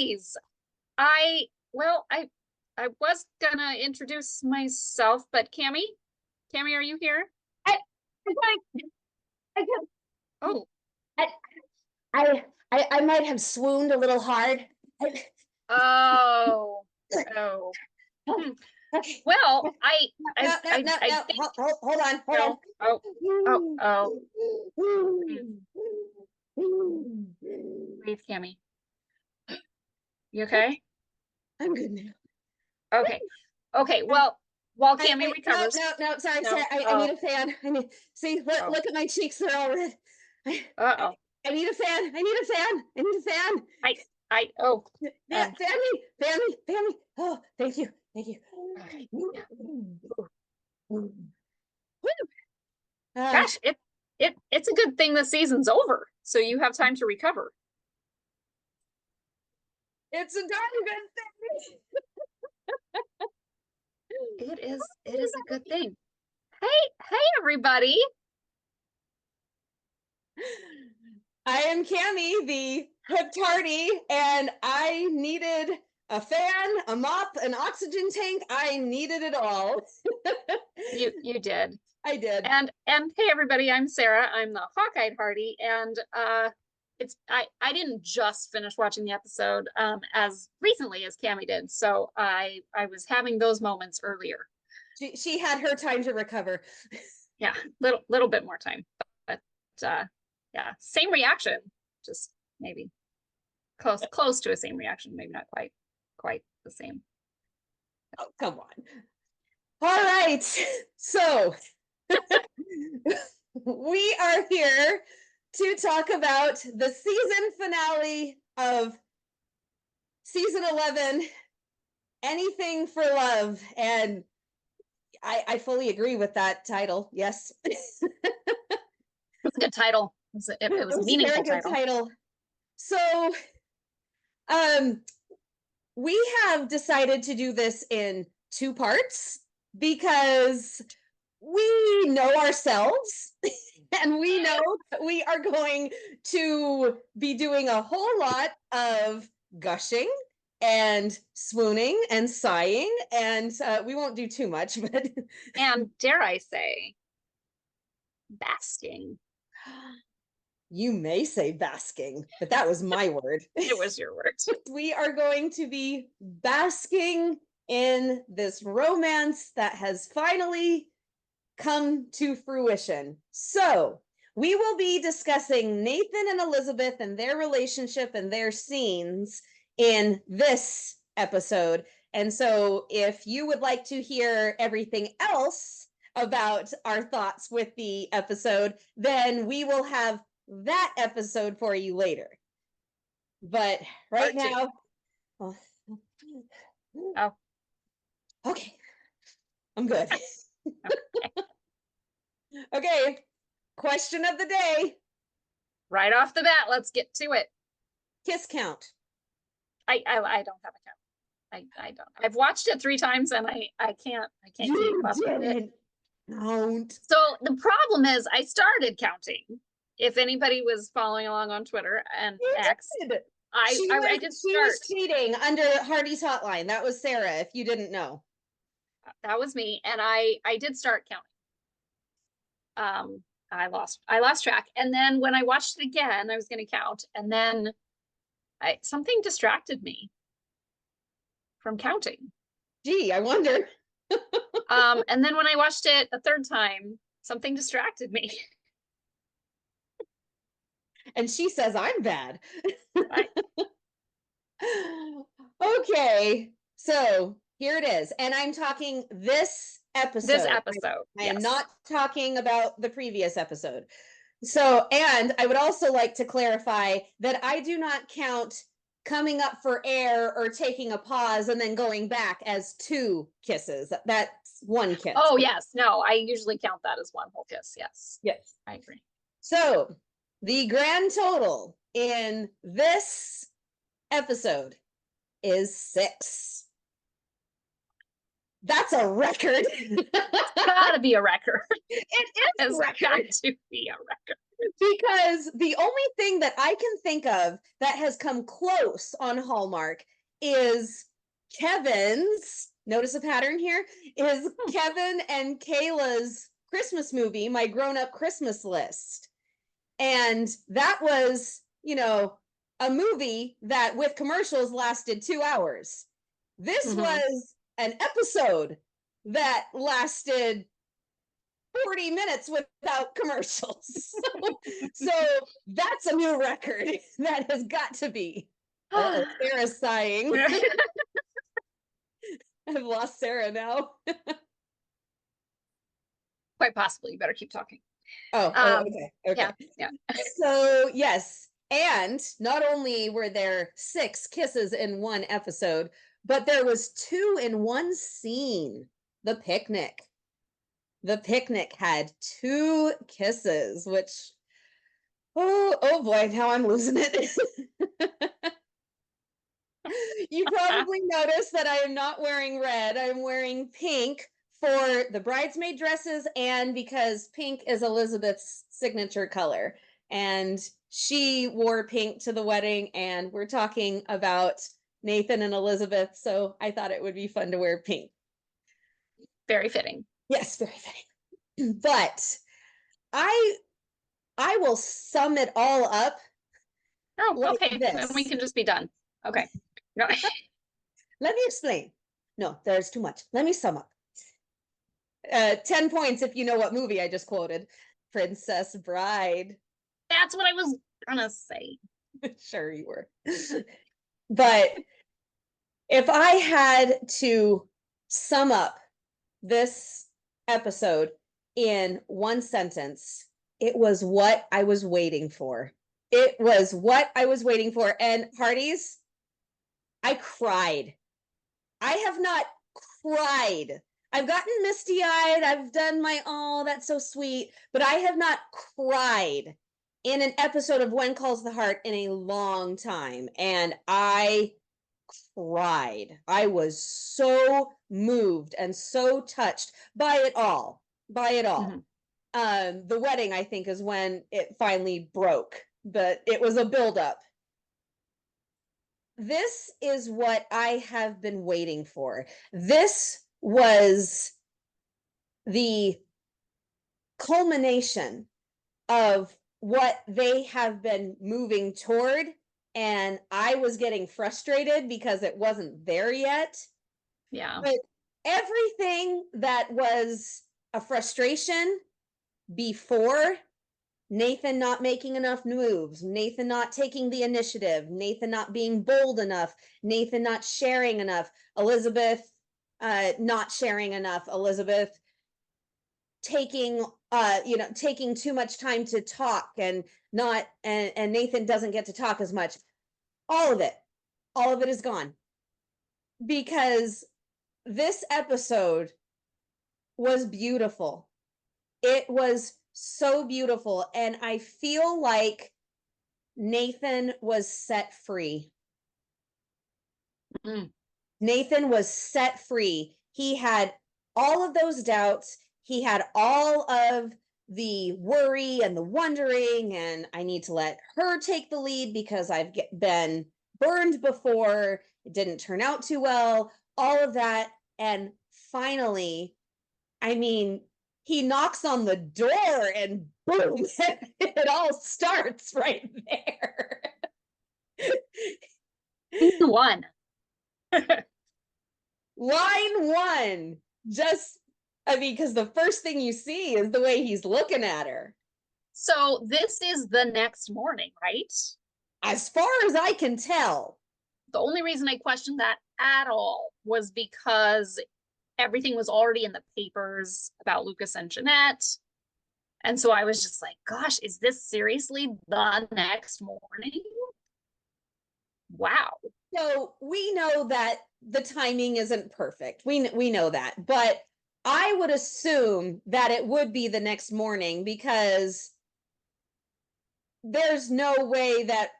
ladies, I was gonna introduce myself, but Cammy, are you here? I I Oh, I might have swooned a little hard. oh, oh. Hmm. Okay. Well, I No, think hold on. no. Oh. Breathe, Cammy. You okay? I'm good now. Okay. Well, while Cammy recovers. No, sorry. No. I need a fan. See, look at my cheeks, they're all red. Uh-oh. I need a fan. I need a fan. Oh. Fan me. Oh, thank you. Okay. Yeah. Gosh, it's a good thing the season's over, so you have time to recover. It's a darn good thing. It is a good thing. Hey everybody. I am Cammy, the hip tardy, and I needed a fan, a mop, an oxygen tank. I needed it all. You did. I did. And hey everybody, I'm Sarah. I'm the Hawkeye Hardy, and I didn't just finish watching the episode as recently as Cammy did, so I was having those moments earlier. She had her time to recover. Yeah, little bit more time, but yeah, same reaction, just maybe close to a same reaction, maybe not quite the same. Oh, come on. All right, so we are here to talk about the season finale of season 11, Anything for Love, and I fully agree with that title. Yes. It's a good title. It was a meaningful title. So, we have decided to do this in 2 parts because we know ourselves and we know that we are going to be doing a whole lot of gushing and swooning and sighing, and we won't do too much, but and dare I say, basking. You may say basking, but that was my word. It was your word. We are going to be basking in this romance that has finally come to fruition. So we will be discussing Nathan and Elizabeth and their relationship and their scenes in this episode. And so if you would like to hear everything else about our thoughts with the episode, then we will have that episode for you later. But right now, okay, I'm good. Okay, question of the day. Right off the bat, let's get to it. Kiss count. I don't have a count. I don't. I've watched it 3 times and I can't keep up with it. Count. So the problem is I started counting. If anybody was following along on Twitter and X, I did start. She was tweeting under Hardy's hotline. That was Sarah, if you didn't know. That was me, and I did start counting. I lost track, and then when I watched it again, I was going to count, and then something distracted me from counting. Gee, I wonder. And then when I watched it a 3rd time, something distracted me. And she says I'm bad. Okay, so here it is. And I'm talking this episode. I am not talking about the previous episode. So, and I would also like to clarify that I do not count coming up for air or taking a pause and then going back as 2 kisses. That's 1 kiss. Oh, yes. No, I usually count that as 1 whole kiss. Yes. Yes. I agree. So the grand total in this episode is 6. That's a record. It's gotta be a record. It is a record. Got to be a record. Because the only thing that I can think of that has come close on Hallmark is Kevin's, notice a pattern here, is Kevin and Kayla's Christmas movie, My Grown Up Christmas List. And that was, a movie that with commercials lasted 2 hours. This was an episode that lasted 40 minutes without commercials. So that's a new record that has got to be. Sarah's sighing. I've lost Sarah now. Quite possibly. You better keep talking. Okay. Yeah. So yes, and not only were there 6 kisses in one episode, but there was 2 in one scene. The picnic had 2 kisses, which oh boy, now I'm losing it. You probably noticed that I am not wearing red. I'm wearing pink for the bridesmaid dresses and because pink is Elizabeth's signature color. And she wore pink to the wedding, and we're talking about Nathan and Elizabeth, so I thought it would be fun to wear pink. Very fitting. Yes, very fitting. But I will sum it all up. Oh, like okay. this. Then we can just be done. Okay. No. Let me explain. No, there's too much. Let me sum up. 10 points if you know what movie I just quoted. Princess Bride. That's what I was gonna say. Sure you were. But if I had to sum up this episode in one sentence, it was what I was waiting for. It was what I was waiting for. And Hearties, I cried. I have not cried. I've gotten misty-eyed. I've done my, oh, that's so sweet. But I have not cried in an episode of When Calls the Heart in a long time. And I cried. I was so moved and so touched by it all. The wedding, I think, is when it finally broke. But it was a buildup. This is what I have been waiting for. This was the culmination of what they have been moving toward, and I was getting frustrated because it wasn't there yet. Yeah. But everything that was a frustration before, Nathan not making enough moves, Nathan not taking the initiative, Nathan not being bold enough, Nathan not sharing enough, Elizabeth not sharing enough, Elizabeth taking taking too much time to talk and Nathan doesn't get to talk as much. All of it is gone, because this episode was beautiful. It was so beautiful, and I feel like Nathan was set free. Nathan was set free. He had all of those doubts. He had all of the worry and the wondering, and I need to let her take the lead because I've been burned before. It didn't turn out too well. All of that. And finally, I mean, he knocks on the door and boom, it all starts right there. One. Line 1. Because the first thing you see is the way he's looking at her. So this is the next morning, right? As far as I can tell. The only reason I questioned that at all was because everything was already in the papers about Lucas and Jeanette. And so I was just like, gosh, is this seriously the next morning? Wow. So we know that the timing isn't perfect. We know that. But I would assume that it would be the next morning, because there's no way that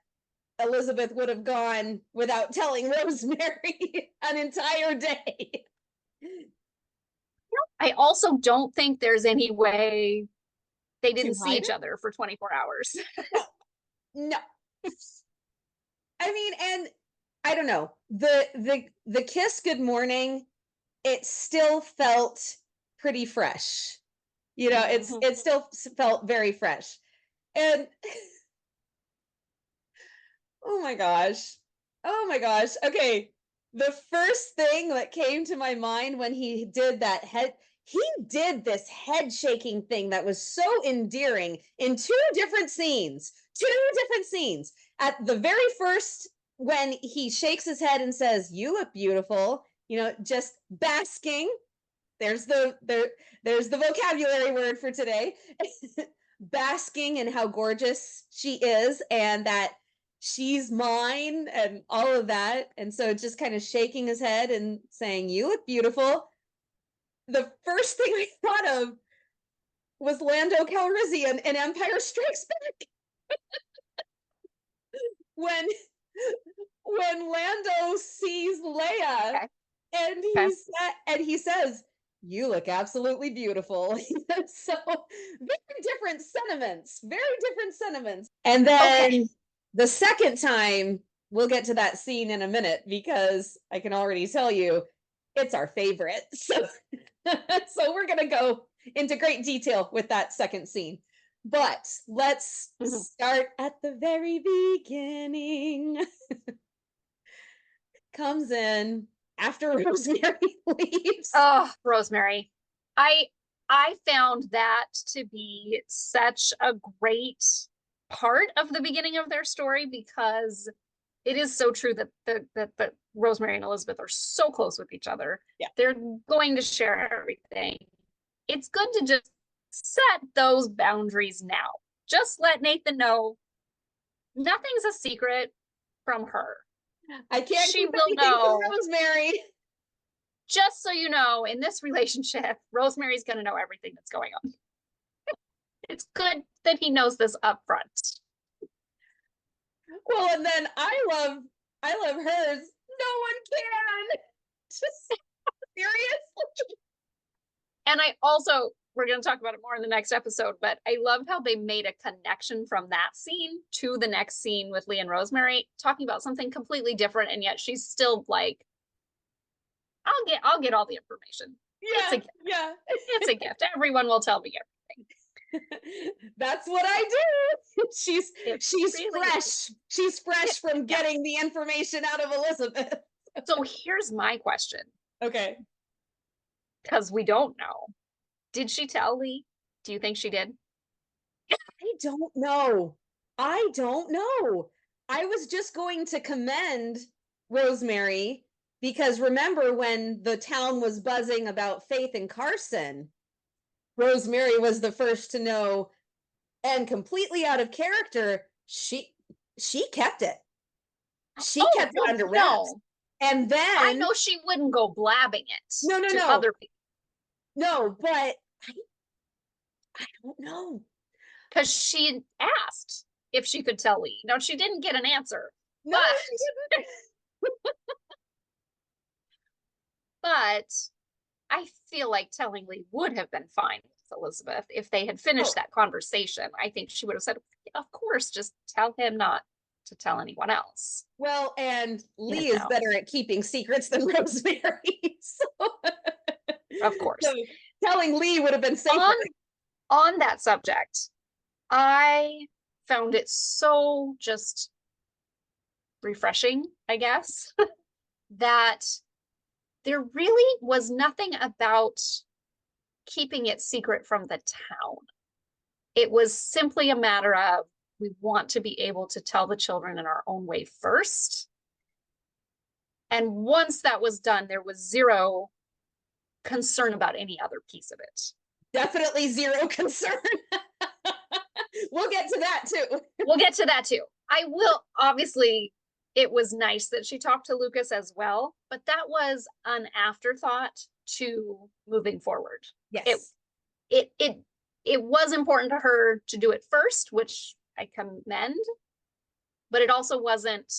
Elizabeth would have gone without telling Rosemary an entire day. I also don't think there's any way they didn't see hide each it? other for 24 hours. No. I mean, and I don't know. The kiss good morning, it still felt pretty fresh. You know, it still felt very fresh. And oh my gosh. Oh my gosh. Okay. The first thing that came to my mind when he did this head shaking thing that was so endearing in two different scenes. At the very first, when he shakes his head and says, "You look beautiful," you know, just basking. There's the vocabulary word for today. Basking in how gorgeous she is and that she's mine and all of that. And so just kind of shaking his head and saying, "You look beautiful." The first thing I thought of was Lando Calrissian in Empire Strikes Back. when when Lando sees Leia, Okay. and he says, "You look absolutely beautiful." So very different sentiments. And then the second time, we'll get to that scene in a minute because I can already tell you it's our favorite. So, so we're gonna go into great detail with that second scene. But let's start at the very beginning. Comes in after Rosemary leaves. Oh, Rosemary. I found that to be such a great part of the beginning of their story because it is so true that Rosemary and Elizabeth are so close with each other. Yeah. They're going to share everything. It's good to just set those boundaries now. Just let Nathan know nothing's a secret from her. I can't She keep will anything know. from Rosemary. Just so you know, in this relationship, Rosemary's going to know everything that's going on. It's good that he knows this up front. Well, and then I love hers. No one can. Just seriously. And I also, we're going to talk about it more in the next episode, but I love how they made a connection from that scene to the next scene with Lee and Rosemary, talking about something completely different, and yet she's still like, I'll get all the information. Yeah, it's a gift. Yeah. It's a gift. Everyone will tell me everything. That's what I do. She's really fresh. Is. She's fresh from getting the information out of Elizabeth. So here's my question. Okay. Because we don't know. Did she tell Lee? Do you think she did? I don't know. I was just going to commend Rosemary because remember when the town was buzzing about Faith and Carson, Rosemary was the first to know, and completely out of character, she kept it. She kept it under wraps. No. And then I know she wouldn't go blabbing it to other people. No, but I don't know. Because she asked if she could tell Lee. No, she didn't get an answer. No, but she didn't. But I feel like telling Lee would have been fine with Elizabeth if they had finished that conversation. I think she would have said, of course, just tell him not to tell anyone else. Well, and Lee is better at keeping secrets than Rosemary. So. Of course. So telling Lee would have been safer. On that subject, I found it so just refreshing, I guess, that there really was nothing about keeping it secret from the town. It was simply a matter of we want to be able to tell the children in our own way first. And once that was done, there was zero concern about any other piece of it. Definitely zero concern. We'll get to that too. I will, obviously, it was nice that she talked to Lucas as well, but that was an afterthought to moving forward. Yes. It was important to her to do it first, which I commend, but it also wasn't,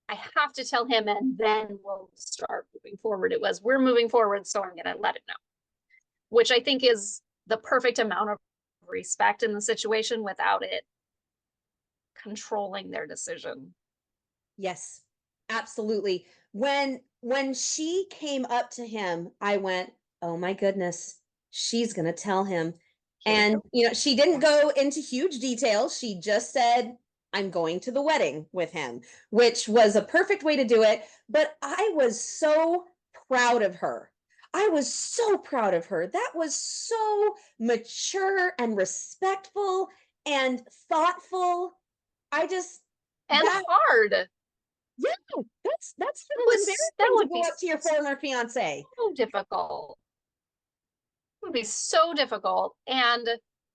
I have to tell him and then we'll start moving forward. It was, we're moving forward, so I'm going to let it know, which I think is the perfect amount of respect in the situation without it controlling their decision. Yes, absolutely. When she came up to him, I went, "Oh my goodness, she's going to tell him." And she didn't go into huge details. She just said, "I'm going to the wedding with him," which was a perfect way to do it. But I was so proud of her. I was so proud of her. That was so mature and respectful and thoughtful. I just And that hard. yeah, that's That embarrassing to would go be up to your former fiance. so difficult. It would be so difficult. And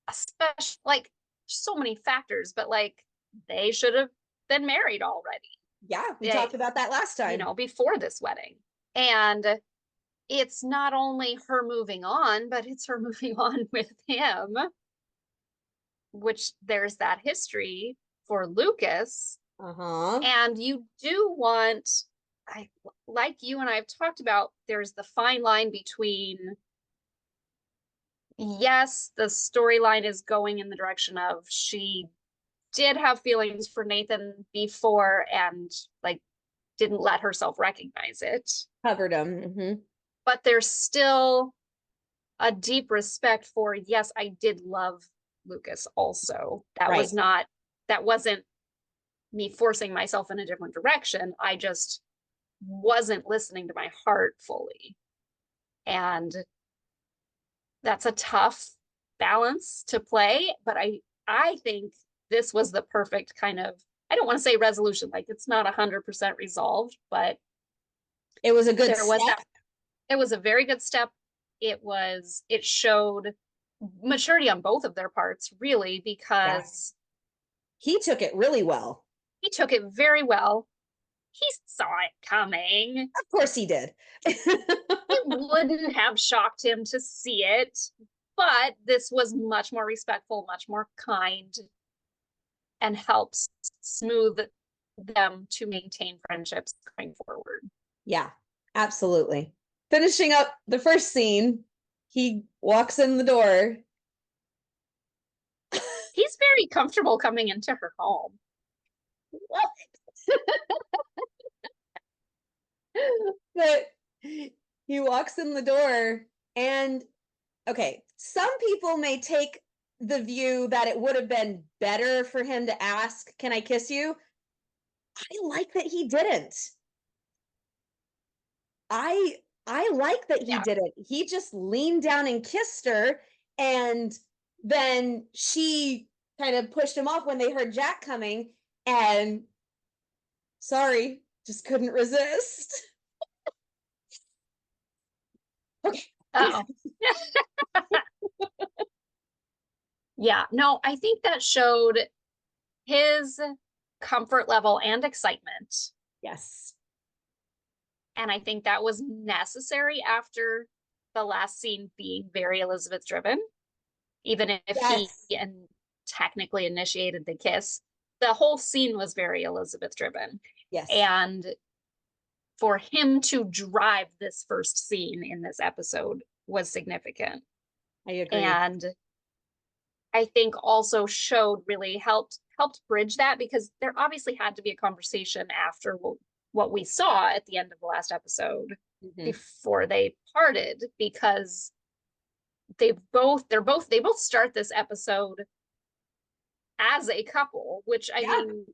especially like so many factors, but like they should have been married already. Yeah, we talked about that last time. Before this wedding. And it's not only her moving on, but it's her moving on with him, which there's that history for Lucas. Uh-huh. And you do want, like you and I have talked about, there's the fine line between, yes, the storyline is going in the direction of she did have feelings for Nathan before and like didn't let herself recognize it. Covered him. Mm-hmm. But there's still a deep respect for, yes, I did love Lucas also. That wasn't me forcing myself in a different direction. I just wasn't listening to my heart fully. And that's a tough balance to play, but I think this was the perfect kind of, I don't want to say resolution, like it's not 100% resolved, but it was a good step. It was a very good step. It showed maturity on both of their parts, really, because he took it really well. He took it very well. He saw it coming. Of course he did. It wouldn't have shocked him to see it, but this was much more respectful, much more kind, and helps smooth them to maintain friendships going forward. Yeah, absolutely. Finishing up the first scene, he walks in the door. He's very comfortable coming into her home. But he walks in the door, and okay, some people may take the view that it would have been better for him to ask, "Can I kiss you?" I like that he didn't. I like that he didn't. He just leaned down and kissed her, and then she kind of pushed him off when they heard Jack coming, and sorry, just couldn't resist. Okay. Uh-oh. Yeah, no, I think that showed his comfort level and excitement. Yes. And I think that was necessary after the last scene being very Elizabeth driven. Even if he technically initiated the kiss, the whole scene was very Elizabeth driven. Yes. And for him to drive this first scene in this episode was significant. I agree. And I think also really helped bridge that, because there obviously had to be a conversation after what we saw at the end of the last episode before they parted, because they both start this episode as a couple, which I mean,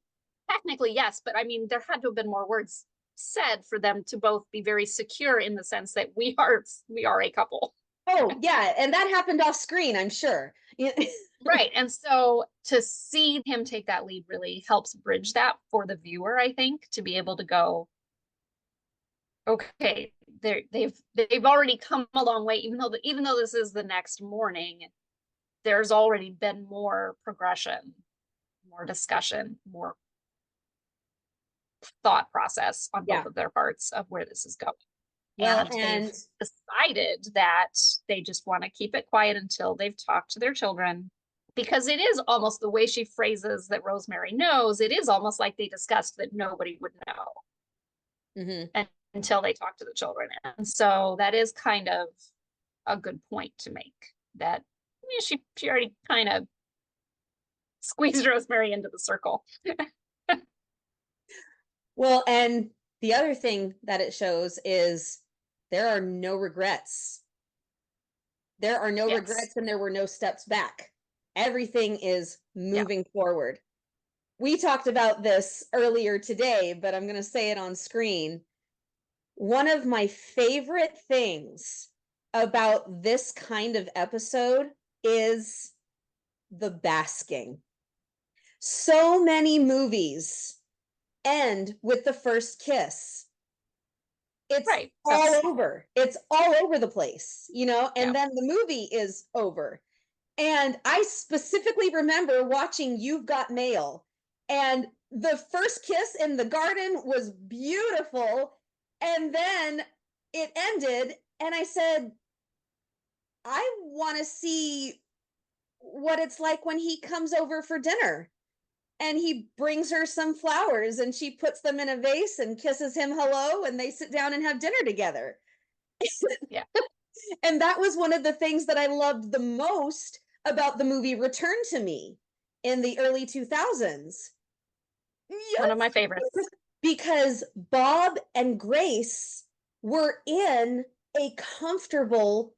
technically yes, but I mean there had to have been more words said for them to both be very secure in the sense that we are a couple. Oh yeah, and that happened off screen, I'm sure. Right. And so to see him take that lead really helps bridge that for the viewer, I think, to be able to go, okay, they've already come a long way, even though this is the next morning, there's already been more progression, more discussion, more thought process on both of their parts of where this is going. Well, and they've decided that they just want to keep it quiet until they've talked to their children, because it is almost the way she phrases that Rosemary knows. It is almost like they discussed that nobody would know until they talk to the children. And so that is kind of a good point to make, that Yeah, she already kind of squeezed Rosemary into the circle. Well, and the other thing that it shows is there are no regrets. There are no Yes. regrets and there were no steps back. Everything is moving forward. We talked about this earlier today, but I'm going to say it on screen. One of my favorite things about this kind of episode is the basking. So many movies end with the first kiss. It's Right. all over. It's all over the place, you know, and Yeah. then the movie is over. And I specifically remember watching You've Got Mail, and the first kiss in the garden was beautiful. And then it ended, and I said, I want to see what it's like when he comes over for dinner and he brings her some flowers and she puts them in a vase and kisses him hello and they sit down and have dinner together. Yeah. And that was one of the things that I loved the most about the movie Return to Me in the early 2000s. Yes. One of my favorites. Because Bob and Grace were in a comfortable,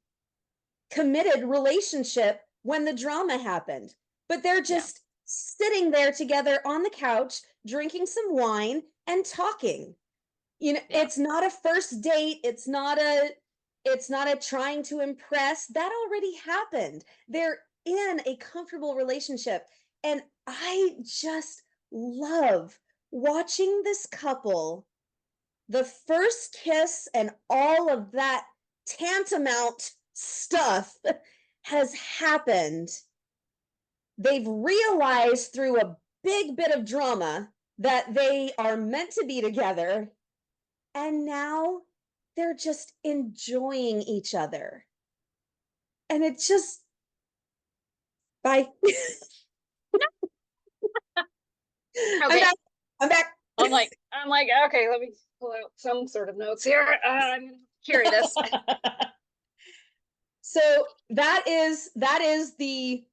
committed relationship when the drama happened. But they're just sitting there together on the couch, drinking some wine and talking. You know, it's not a first date. It's not a trying to impress. That already happened. They're in a comfortable relationship. And I just love watching this couple, the first kiss and all of that tantamount stuff has happened. They've realized through a big bit of drama that they are meant to be together. And now they're just enjoying each other. And it just, bye. Okay. I'm back. I'm like, okay, let me pull out some sort of notes here. I'm gonna carry this. So that is the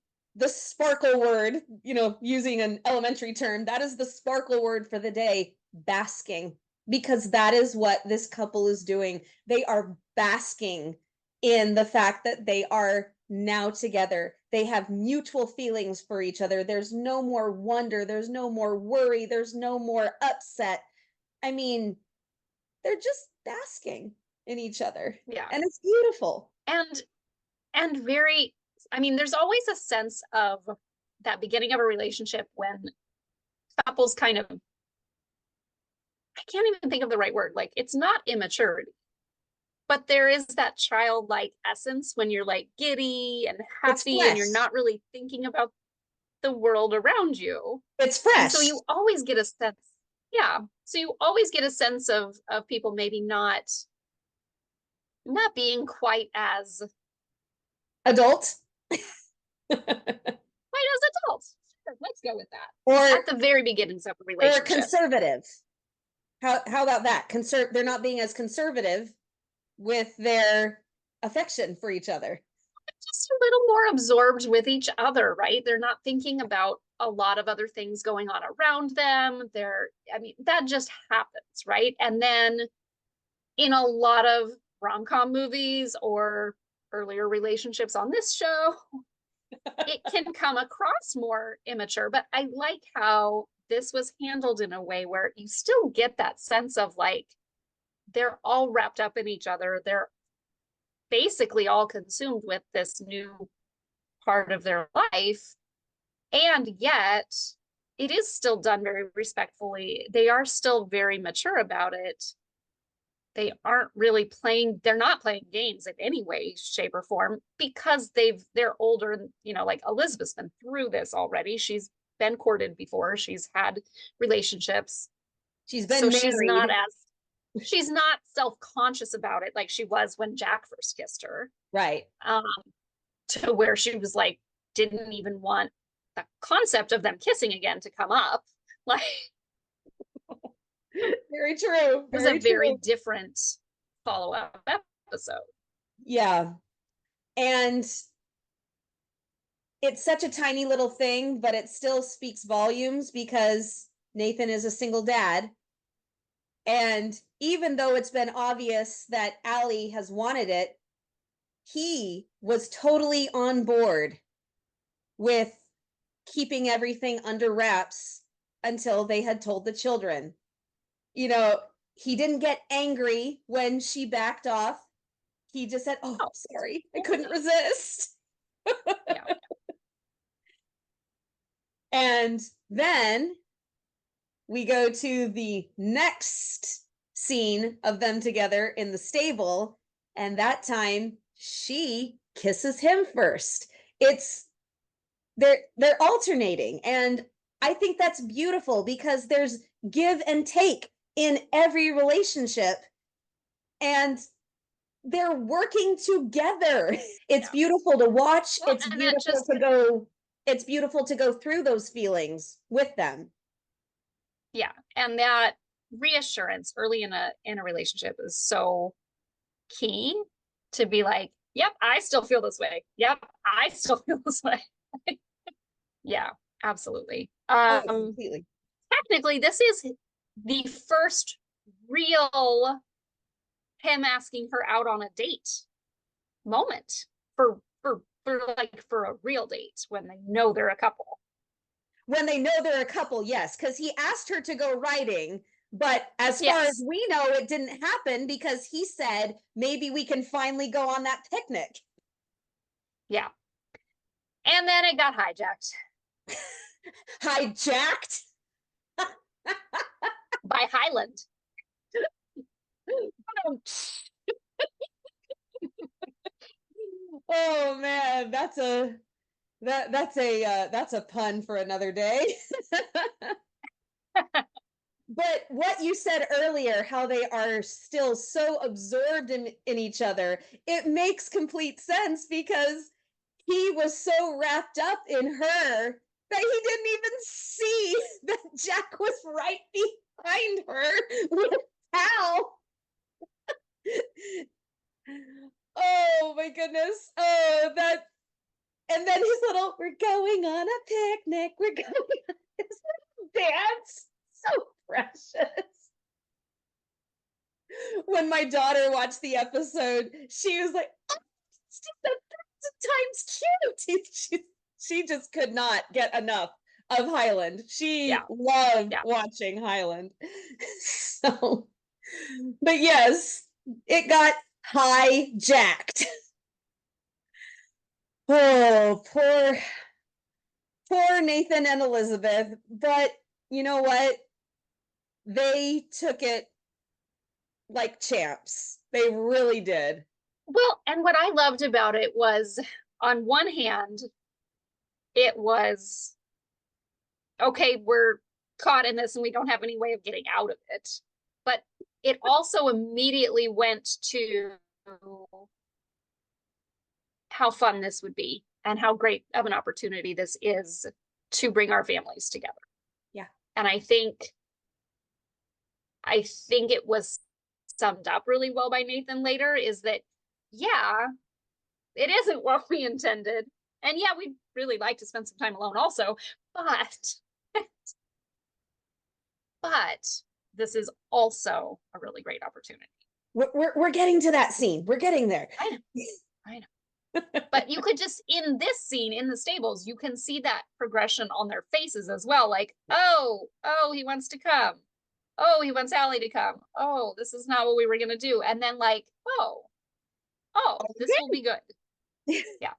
sparkle word, you know, using an elementary term. That is the sparkle word for the day, basking, because that is what this couple is doing. They are basking in the fact that they are now together. They have mutual feelings for each other. There's no more wonder. There's no more worry. There's no more upset. I mean, they're just basking in each other. Yeah. And it's beautiful. And very, I mean, there's always a sense of that beginning of a relationship when couples kind of, I can't even think of the right word. Like, it's not immaturity, but there is that childlike essence when you're like giddy and happy and you're not really thinking about the world around you. It's fresh. And so you always get a sense, so you always get a sense of people maybe not being quite as adult. quite as adults. Sure, let's go with that. Or at the very beginnings of a relationship. Or conservative. How about that? They're not being as conservative with their affection for each other. Just a little more absorbed with each other, right? They're not thinking about a lot of other things going on around them. I mean, that just happens, right? And then in a lot of rom-com movies or earlier relationships on this show, it can come across more immature, but I like how this was handled in a way where you still get that sense of like, they're all wrapped up in each other. They're basically all consumed with this new part of their life. And yet it is still done very respectfully. They are still very mature about it. They aren't really they're not playing games in any way, shape, or form because they're older, you know, like Elizabeth's been through this already. She's been courted before, she's had relationships. She's been married. She's not self-conscious about it like she was when Jack first kissed her. Right. To where she was like, didn't even want the concept of them kissing again to come up. Like, very true. It was a very different follow-up episode. Yeah. And it's such a tiny little thing, but it still speaks volumes because Nathan is a single dad. And even though it's been obvious that Allie has wanted it, he was totally on board with keeping everything under wraps until they had told the children. You know, he didn't get angry when she backed off. He just said, "Oh, sorry, I couldn't resist." Yeah. And then we go to the next scene of them together in the stable, and that time she kisses him first. It's they're alternating, and I think that's beautiful because there's give and take in every relationship, and they're working together. It's beautiful to watch. Well, It's and beautiful to go through those feelings with them. yeah, and that reassurance early in a relationship is so key, to be like, yep, I still feel this way. Yep, I still feel this way. Yeah, absolutely. Completely. Technically, this is the first real him asking her out on a date moment for a real date when they know they're a couple. When they know they're a couple, yes, because he asked her to go riding, but as far as we know, it didn't happen because he said maybe we can finally go on that picnic. Yeah. And then it got hijacked. Hijacked? By Highland. Oh man, that's a pun for another day. But what you said earlier, how they are still so absorbed in each other, it makes complete sense because he was so wrapped up in her that he didn't even see that Jack was right behind her with Hal. Oh my goodness. Oh, that. And then his little, we're going on a picnic. We're going on his dance. So precious. When my daughter watched the episode, she was like, oh, it's just times cute. She just could not get enough of Highland. She loved watching Highland. So, but yes, it got hijacked. Oh, poor Nathan and Elizabeth. But you know what? They took it like champs. They really did. Well, and what I loved about it was, on one hand, it was, okay, we're caught in this and we don't have any way of getting out of it. But it also immediately went to how fun this would be and how great of an opportunity this is to bring our families together. Yeah. And I think it was summed up really well by Nathan later, is that, yeah, it isn't what we intended. And yeah, we'd really like to spend some time alone also, but this is also a really great opportunity. We're getting to that scene. We're getting there. I know. But you could just, in this scene in the stables, you can see that progression on their faces as well. Like, oh, he wants to come. Oh, he wants Allie to come. Oh, this is not what we were gonna do. And then like, oh, this will be good. Yeah.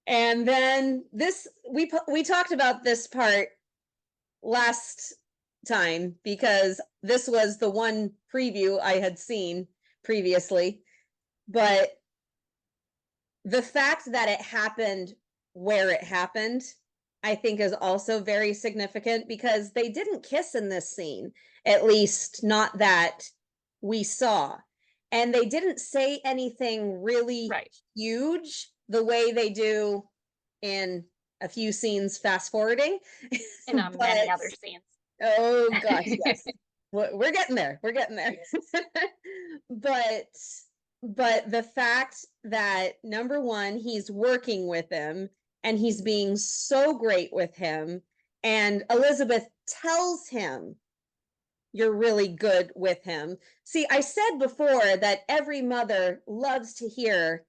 And then this, we talked about this part last time because this was the one preview I had seen previously, but the fact that it happened where it happened, I think, is also very significant because they didn't kiss in this scene, at least not that we saw. And they didn't say anything really huge the way they do in a few scenes fast forwarding. And many other scenes. Oh gosh, yes. We're getting there. We're getting there. But the fact that, number one, he's working with him, and he's being so great with him. And Elizabeth tells him, you're really good with him. See, I said before that every mother loves to hear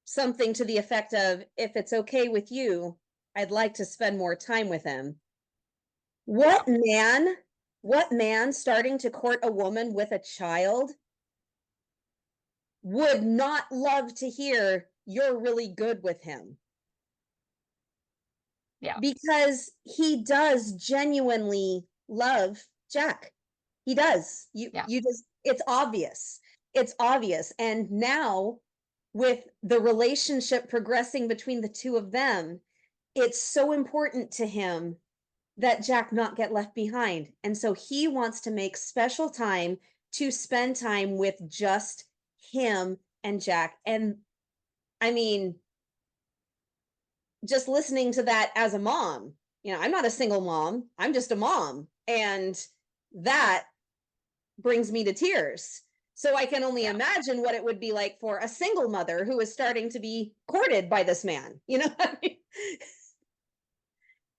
something to the effect of, if it's okay with you, I'd like to spend more time with him. What man starting to court a woman with a child would not love to hear you're really good with him? Yeah. Because he does genuinely love Jack. He does. You just, it's obvious. It's obvious. And now, with the relationship progressing between the two of them, it's so important to him that Jack not get left behind. And so he wants to make special time to spend time with just him and Jack. And I mean, just listening to that as a mom, I'm not a single mom, I'm just a mom. And that brings me to tears. So I can only imagine what it would be like for a single mother who is starting to be courted by this man, what I mean?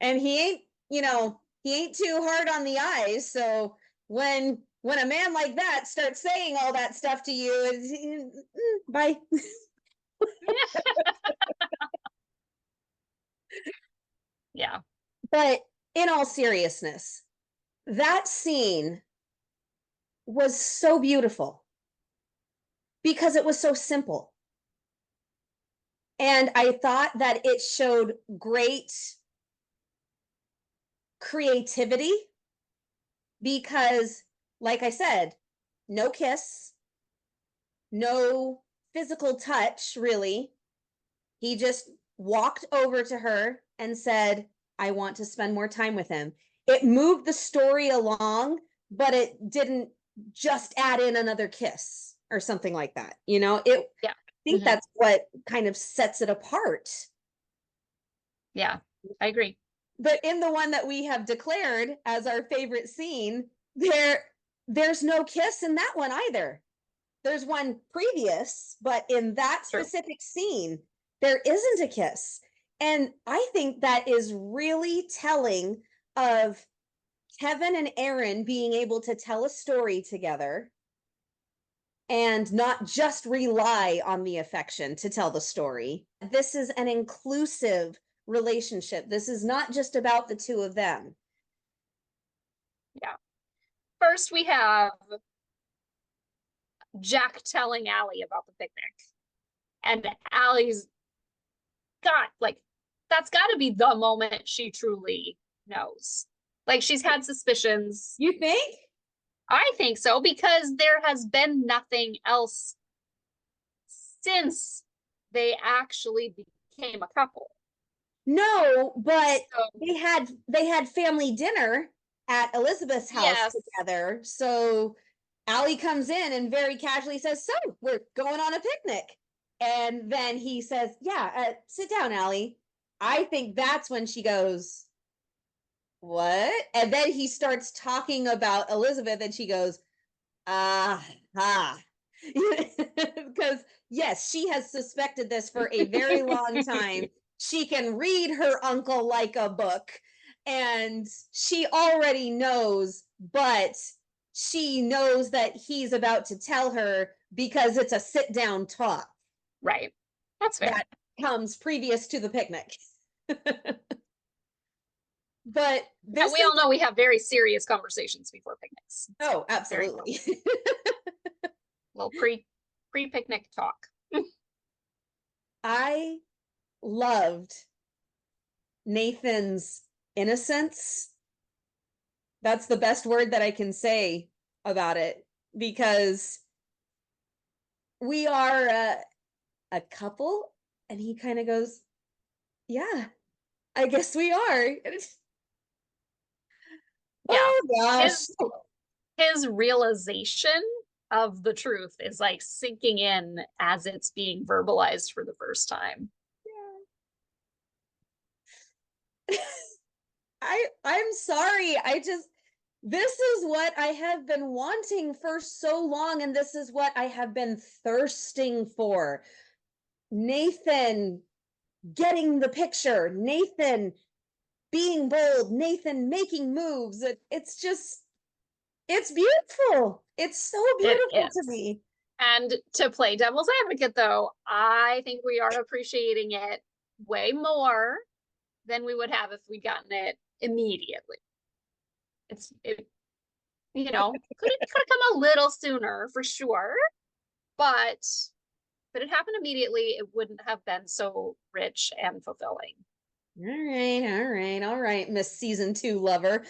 And he ain't too hard on the eyes. So when a man like that starts saying all that stuff to you, bye. Yeah. But in all seriousness, that scene was so beautiful because it was so simple. And I thought that it showed great creativity because, like I said, no kiss, no physical touch, really. He just walked over to her and said, I want to spend more time with him. It moved the story along, but it didn't just add in another kiss or something like that. I think that's what kind of sets it apart. Yeah, I agree. But in the one that we have declared as our favorite scene, there's no kiss in that one either. There's one previous, but in that specific scene, there isn't a kiss. And I think that is really telling of Kevin and Aaron being able to tell a story together and not just rely on the affection to tell the story. This is an inclusive relationship. This is not just about the two of them. Yeah. First, we have Jack telling Allie about the picnic. And Allie's that's got to be the moment she truly knows. Like, she's had suspicions. You think? I think so, because there has been nothing else since they actually became a couple. No, but they had family dinner at Elizabeth's house together. So Allie comes in and very casually says, so we're going on a picnic. And then he says, yeah, sit down, Allie. I think that's when she goes, what? And then he starts talking about Elizabeth and she goes, because yes, she has suspected this for a very long time. She can read her uncle like a book and she already knows, but she knows that he's about to tell her because it's a sit down talk. Right. That's fair. That comes previous to the picnic. But we all know we have very serious conversations before picnics. Oh, absolutely. Well, pre-picnic talk. I loved Nathan's innocence. That's the best word that I can say about it, because we are a couple, and he kind of goes, yeah, I guess we are. Yeah. Oh gosh. His realization of the truth is like sinking in as it's being verbalized for the first time. Yeah. I'm sorry. This is what I have been wanting for so long, and this is what I have been thirsting for. Nathan getting the picture, Nathan being bold, Nathan making moves. It's just, it's beautiful. It's so It beautiful to is. me. And to play devil's advocate, though, I think we are appreciating it way more than we would have if we'd gotten it immediately. You know, could have come a little sooner for sure, but if it happened immediately, it wouldn't have been so rich and fulfilling. All right, Miss Season 2 lover.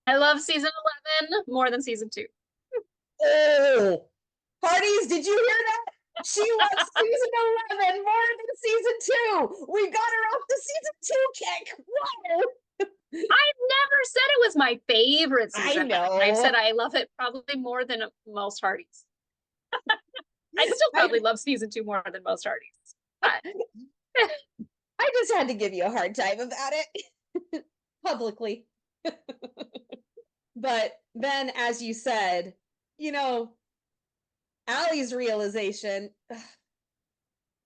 I love season 11 more than season 2. Oh, parties, did you hear that? She loves season 11 more than season 2. We got her off the season 2 kick. Wow. I've never said it was my favorite season. I know. I've said I love it probably more than most Hardys. I still probably love season 2 more than most Hardys. But I just had to give you a hard time about it publicly. But then, as you said, Allie's realization,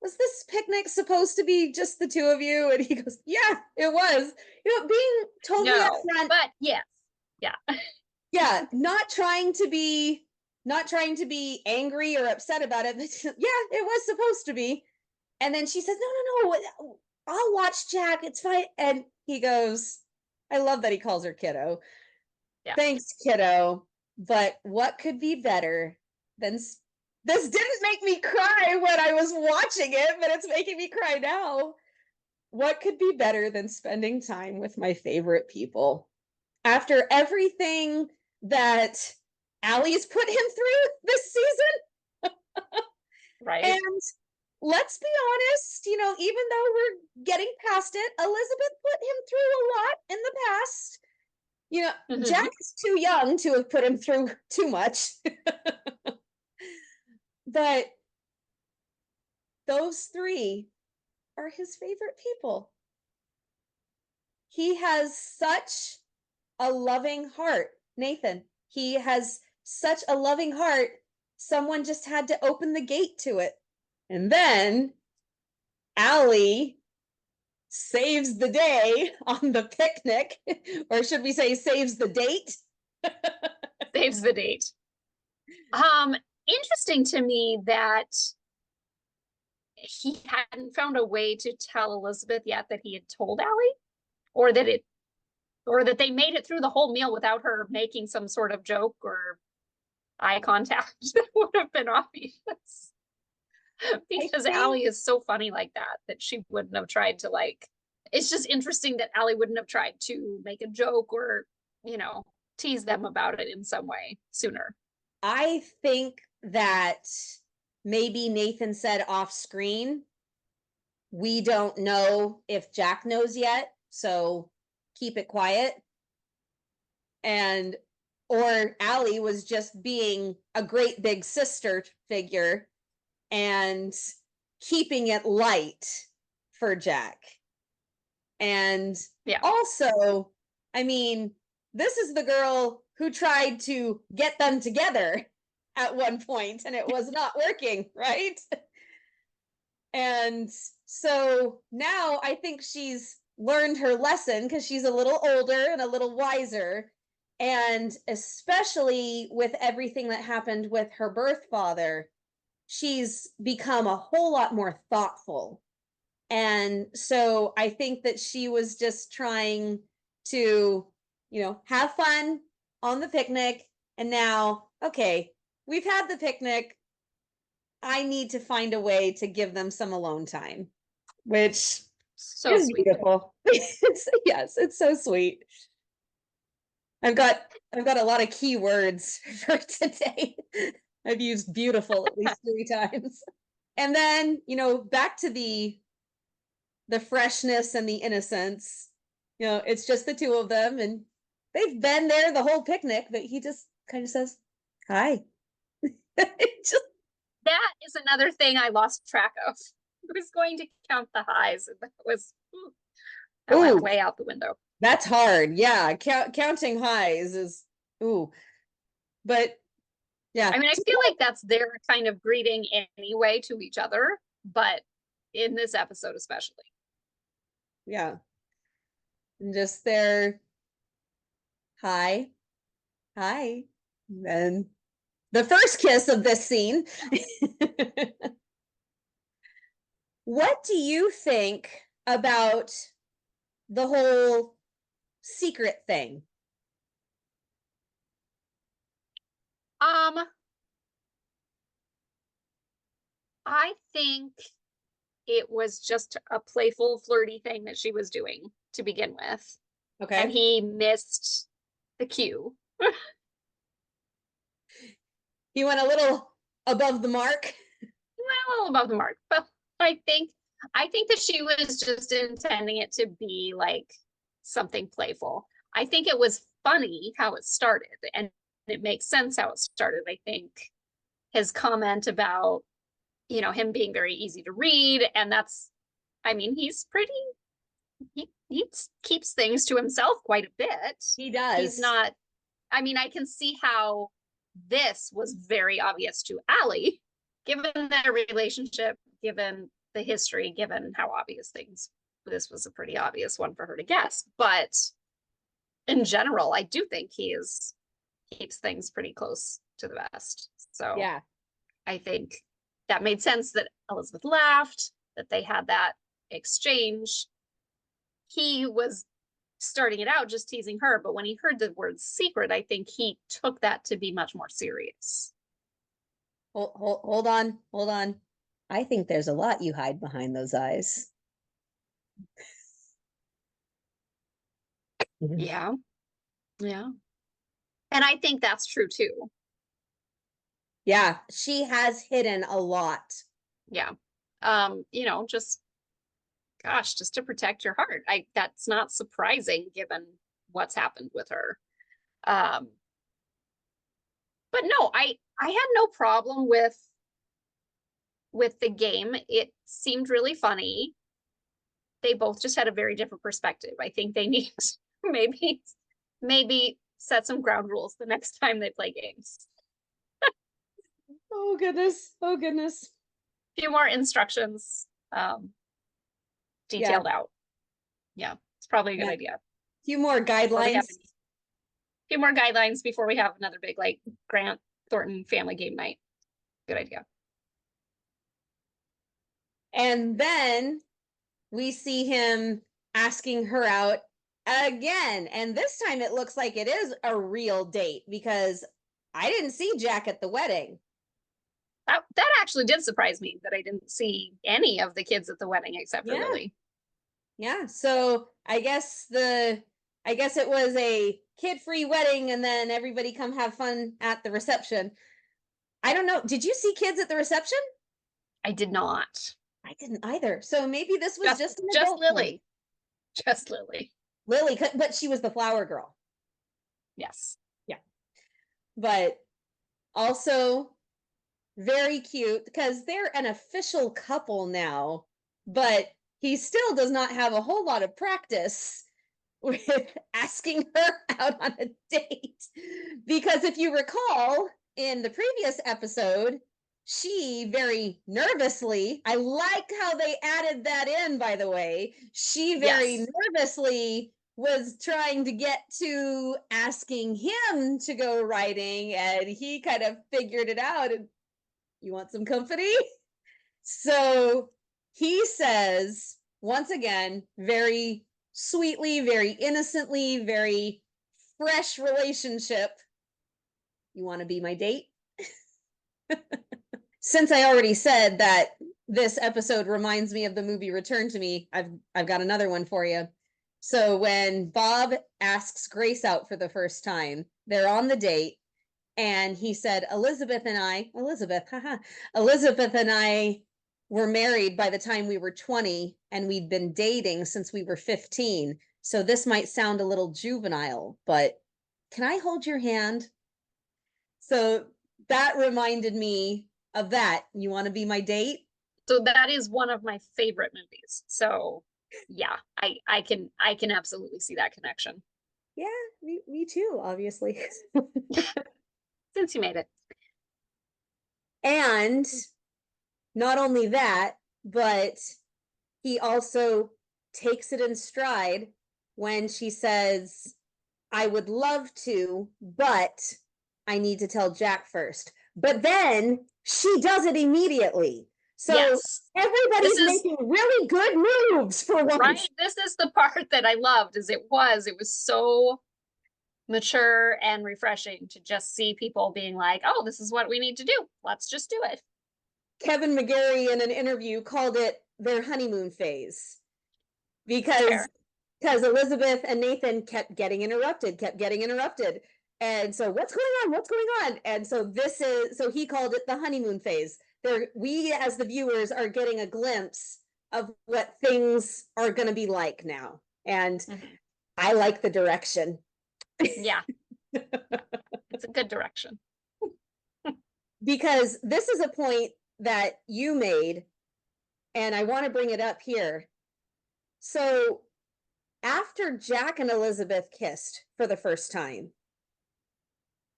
was this picnic supposed to be just the two of you? And he goes, yeah, it was. Being totally upfront. But yes. Yeah. Yeah, not trying to be angry or upset about it, but yeah, it was supposed to be. And then she says, no, I'll watch Jack. It's fine. And he goes, I love that he calls her kiddo. Yeah. Thanks, kiddo. But what could be better than this? Didn't make me cry when I was watching it, but it's making me cry now. What could be better than spending time with my favorite people? After everything that Allie's put him through this season. Right. And let's be honest, even though we're getting past it, Elizabeth put him through a lot in the past. Jack is too young to have put him through too much. But those three are his favorite people. He has such a loving heart, Nathan. He has such a loving heart. Someone just had to open the gate to it. And then Allie saves the day on the picnic, or should we say saves the date? Saves the date. Interesting to me that he hadn't found a way to tell Elizabeth yet that he had told Allie, or that they made it through the whole meal without her making some sort of joke or eye contact that would have been obvious. Because Allie is so funny like that she wouldn't have tried to it's just interesting that Allie wouldn't have tried to make a joke or, tease them about it in some way sooner. I think that maybe Nathan said off screen, we don't know if Jack knows yet, so keep it quiet. Or Allie was just being a great big sister figure and keeping it light for Jack. And also, this is the girl who tried to get them together at one point and it was not working, right? And so now I think she's learned her lesson because she's a little older and a little wiser. And especially with everything that happened with her birth father, she's become a whole lot more thoughtful. And so I think that she was just trying to, have fun on the picnic. And now, okay, we've had the picnic. I need to find a way to give them some alone time, which is beautiful. Yes, it's so sweet. I've got a lot of key words for today. I've used beautiful at least 3 times. And then, back to the freshness and the innocence. It's just the two of them and they've been there the whole picnic, but he just kind of says, hi. That is another thing I lost track of. I was going to count the highs and that went way out the window. That's hard. Yeah. Counting highs is, but yeah. I feel like that's their kind of greeting anyway to each other. but in this episode especially. Yeah. And just their hi. And the first kiss of this scene. What do you think about the whole secret thing? I think it was just a playful, flirty thing that she was doing to begin with. Okay. And he missed the cue. He went a little above the mark. Well, a little above the mark, but I think that she was just intending it to be like something playful. I think it was funny how it started, and it makes sense how it started. I think his comment about, you know, him being very easy to read, and that's, I mean, he's pretty, he keeps things to himself quite a bit. He does. He's not, I mean, I can see how this was very obvious to Allie, given their relationship, given the history, given how obvious things, this was a pretty obvious one for her to guess. But in general, I do think keeps things pretty close to the vest. So yeah, I think that made sense that Elizabeth laughed, that they had that exchange. He was starting it out just teasing her, but when he heard the word secret, I think he took that to be much more serious. Hold on. I think there's a lot you hide behind those eyes. Yeah. Yeah. And I think that's true too. Yeah, she has hidden a lot. Yeah. You know, just to protect your heart. That's not surprising given what's happened with her. But no, I had no problem with the game. It seemed really funny. They both just had a very different perspective. I think they need maybe set some ground rules the next time they play games. Oh goodness. A few more instructions detailed out. Yeah, it's probably a good idea. A few more guidelines. A few more guidelines before we have another big like Grant Thornton family game night. Good idea. And then we see him asking her out again. And this time it looks like it is a real date because I didn't see Jack at the wedding. That actually did surprise me that I didn't see any of the kids at the wedding except for Lily. Yeah, so I guess it was a kid-free wedding and then everybody come have fun at the reception. I don't know. Did you see kids at the reception? I did not. I didn't either. So maybe this was just an just adult Lily. One. Just Lily. Lily, but she was the flower girl. Yes. Yeah. But also very cute because they're an official couple now, but he still does not have a whole lot of practice with asking her out on a date. Because if you recall in the previous episode, she very nervously, I like how they added that in, by the way, she very nervously was trying to get to asking him to go riding, and he kind of figured it out. And you want some company? So he says, once again, very sweetly, very innocently, very fresh relationship, you want to be my date? Since I already said that this episode reminds me of the movie Return to Me, I've got another one for you. So when Bob asks Grace out for the first time, they're on the date, and he said, Elizabeth and I were married by the time we were 20, and we'd been dating since we were 15. So this might sound a little juvenile, but can I hold your hand? So that reminded me of that. You want to be my date? So that is one of my favorite movies. So yeah, I can absolutely see that connection. Yeah, me too, obviously. Since you made it. And not only that, but he also takes it in stride when she says, I would love to, but I need to tell Jack first. But then she does it immediately. So Yes. everybody's making really good moves for once. Right. This is the part that I loved, is it was so mature and refreshing to just see people being like, oh, this is what we need to do. Let's just do it. Kevin McGarry in an interview called it their honeymoon phase because Elizabeth and Nathan kept getting interrupted. And so what's going on? And so he called it the honeymoon phase. We as the viewers are getting a glimpse of what things are going to be like now. And I like the direction. Yeah. It's a good direction. Because this is a point that you made, and I want to bring it up here. So after Jack and Elizabeth kissed for the first time,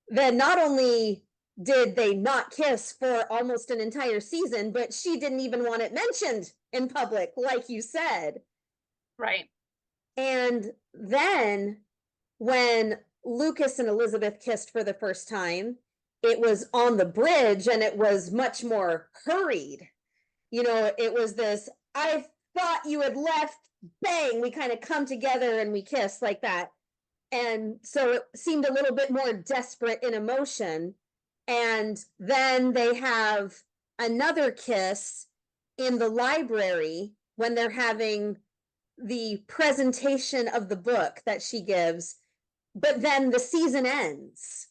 then not only did they not kiss for almost an entire season, but she didn't even want it mentioned in public, like you said. Right. And then when Lucas and Elizabeth kissed for the first time, it was on the bridge and it was much more hurried. You know, it was this, I thought you had left, bang, we kind of come together and we kiss like that. And so it seemed a little bit more desperate in emotion. And then they have another kiss in the library when they're having the presentation of the book that she gives, but then the season ends.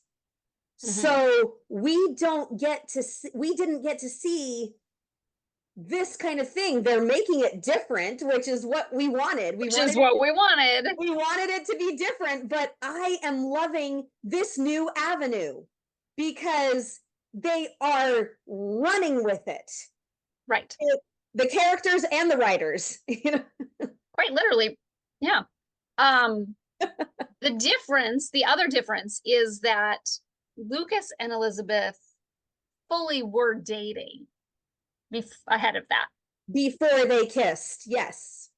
So we didn't get to see this kind of thing. They're making it different, which is what we wanted. We wanted it to be different, but I am loving this new avenue because they are running with it. Right. The characters and the writers, you know. Quite literally. Yeah. The other difference is that Lucas and Elizabeth fully were dating ahead of that. Before they kissed, yes.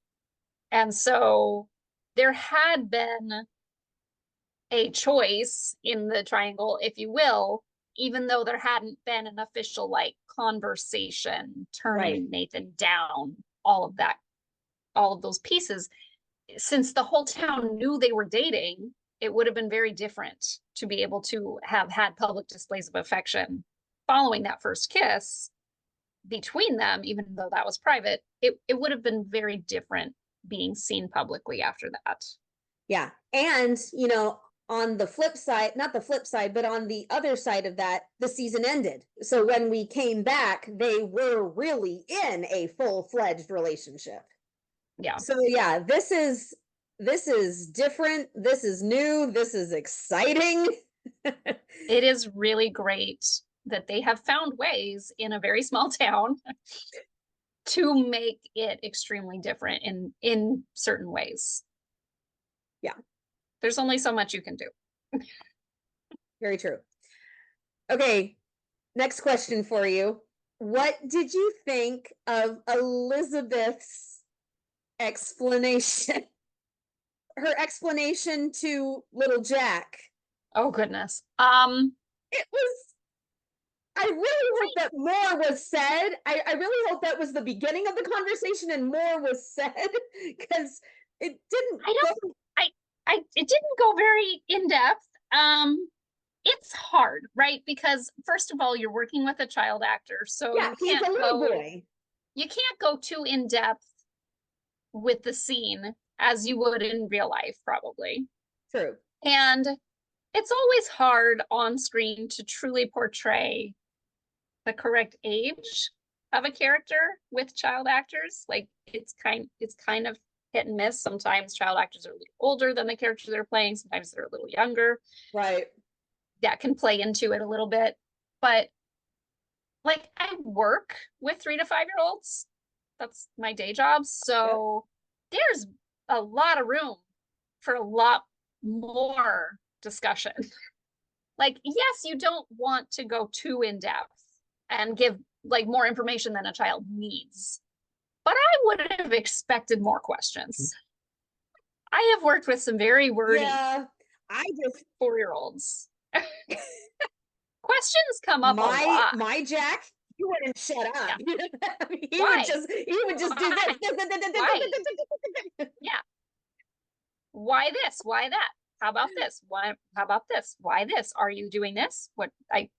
And so there had been a choice in the triangle, if you will, even though there hadn't been an official like conversation turning Nathan down, all of those pieces. Since the whole town knew they were dating, it would have been very different to be able to have had public displays of affection following that first kiss between them, even though that was private. It would have been very different being seen publicly after that. Yeah. And, you know, on the flip side, not the flip side, but on the other side of that, the season ended. So when we came back, they were really in a full-fledged relationship. Yeah. So yeah, this is different. This is new. This is exciting. It is really great that they have found ways in a very small town to make it extremely different in certain ways. Yeah. There's only so much you can do. Very true. Okay, next question for you. What did you think of Elizabeth's explanation? Her explanation to little Jack. Oh goodness. It was, I really hope that more was said. I really hope that was the beginning of the conversation and more was said, because it didn't it didn't go very in depth. It's hard, right? Because first of all, you're working with a child actor, so yeah, he's a little boy. You can't go too in depth with the scene as you would in real life, probably. True. And it's always hard on screen to truly portray the correct age of a character with child actors. Like it's kind of hit and miss. Sometimes child actors are a little older than the characters they're playing. Sometimes they're a little younger. Right. That can play into it a little bit. But like I work with 3 to 5 year olds. That's my day job. So there's a lot of room for a lot more discussion. Like, yes, you don't want to go too in depth and give like more information than a child needs. but I would have expected more questions. I have worked with some very wordy I just 4-year-olds. Questions come up a lot. my Jack, he wouldn't shut up. Yeah. he Why? would just do this. Why? Yeah. Why this? Why that? How about this? Why? How about this? Why this? Are you doing this? What I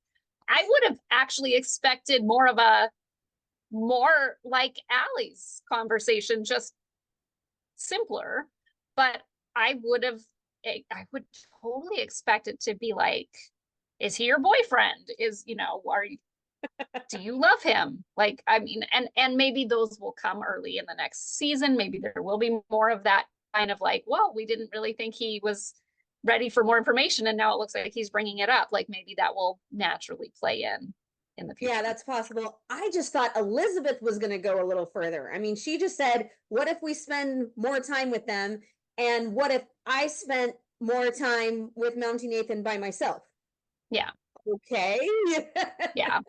would have actually expected more like Allie's conversation, just simpler. But I would totally expect it to be like, is he your boyfriend? Do you love him? Like, I mean, and maybe those will come early in the next season. Maybe there will be more of that kind of like, well, we didn't really think he was ready for more information, and now it looks like he's bringing it up. Like maybe that will naturally play in the future. Yeah, that's possible. I just thought Elizabeth was going to go a little further. I mean, she just said, what if we spend more time with them? And what if I spent more time with Mountie Nathan by myself? Yeah. Okay. Yeah.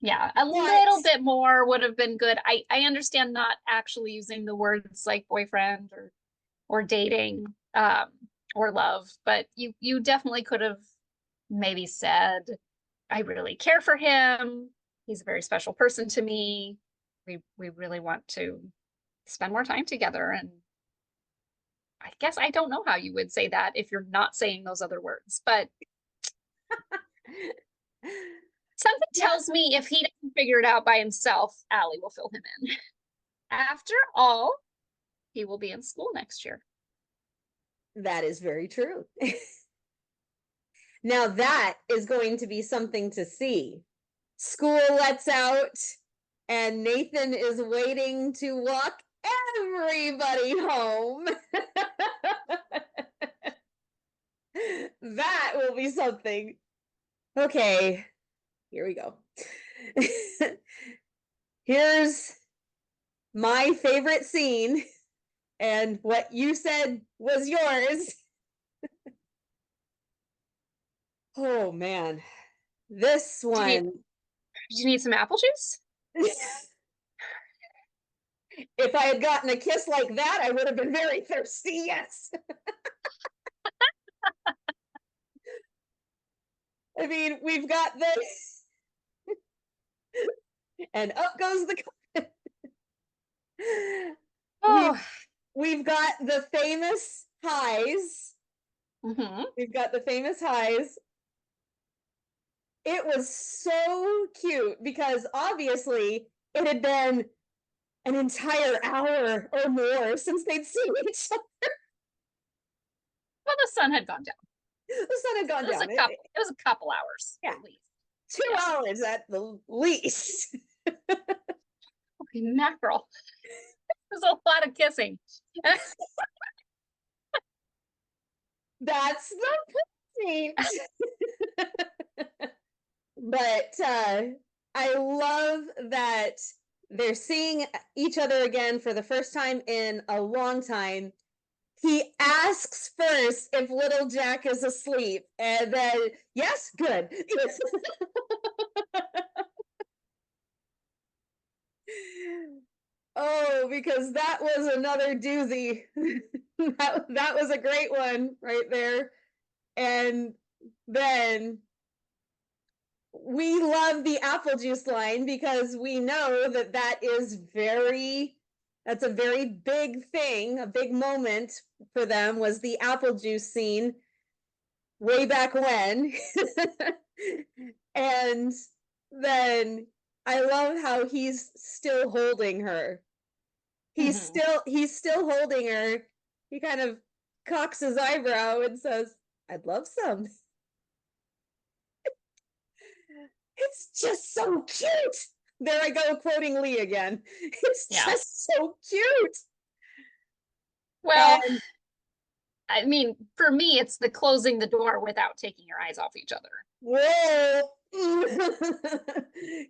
Yeah. A little bit more would have been good. I understand not actually using the words like boyfriend or dating or love, but you definitely could have maybe said, I really care for him. He's a very special person to me. We really want to spend more time together. And I guess I don't know how you would say that if you're not saying those other words, but something tells me if he doesn't figure it out by himself, Allie will fill him in. After all, he will be in school next year. That is very true. Now that is going to be something to see. School lets out, and Nathan is waiting to walk everybody home. That will be something. Okay, here we go. Here's my favorite scene, and what you said was yours. Oh man, this one. Do you need some apple juice? If I had gotten a kiss like that, I would have been very thirsty, yes. I mean, we've got this. And up goes the Oh. we've got the famous highs. Mm-hmm. We've got the famous highs. It was so cute because obviously it had been an entire hour or more since they'd seen each other. Well, the sun had gone down. The sun had gone down. It was a couple hours, yeah, at least. 2 hours at the least. Okay, mackerel. There's a lot of kissing. That's the point. But I love that they're seeing each other again for the first time in a long time. He asks first if little Jack is asleep, and then, yes, good. Oh, because that was another doozy. that was a great one right there. And then we love the apple juice line because we know that that's a very big thing, a big moment for them was the apple juice scene way back when. And then I love how he's still holding her. He's still holding her. He kind of cocks his eyebrow and says, I'd love some. It's just so cute. There I go quoting Lee again. It's just so cute. Well, and, I mean, for me, it's the closing the door without taking your eyes off each other. Whoa.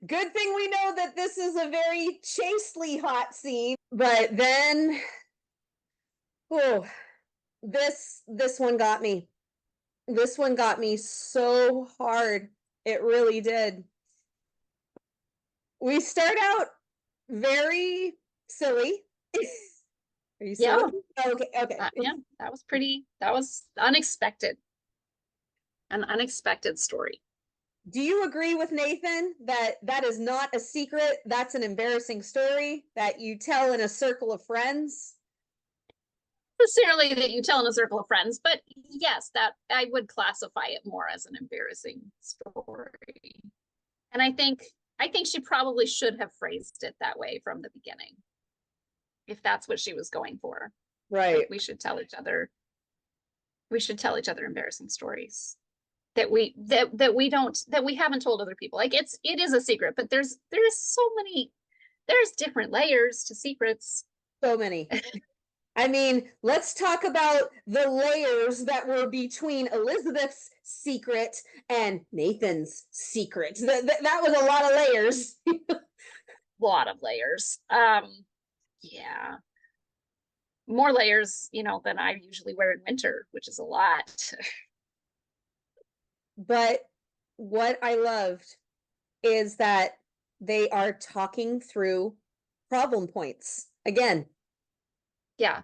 Good thing we know that this is a very chastely hot scene. But then, oh, this one got me. This one got me so hard. It really did. We start out very silly. Are you Yeah. silly? Oh, okay, okay. Yeah, that was unexpected. An unexpected story. Do you agree with Nathan that that is not a secret? That's an embarrassing story that you tell in a circle of friends? Necessarily that you tell in a circle of friends, but yes, that I would classify it more as an embarrassing story. And I think she probably should have phrased it that way from the beginning, if that's what she was going for. Right. Like we should tell each other embarrassing stories that we haven't told other people. Like it is a secret, but there's so many, there's different layers to secrets. So many. I mean, let's talk about the layers that were between Elizabeth's secret and Nathan's secret. That was a lot of layers. Lot of layers. Yeah. More layers, you know, than I usually wear in winter, which is a lot. But what I loved is that they are talking through problem points. Again, Yeah.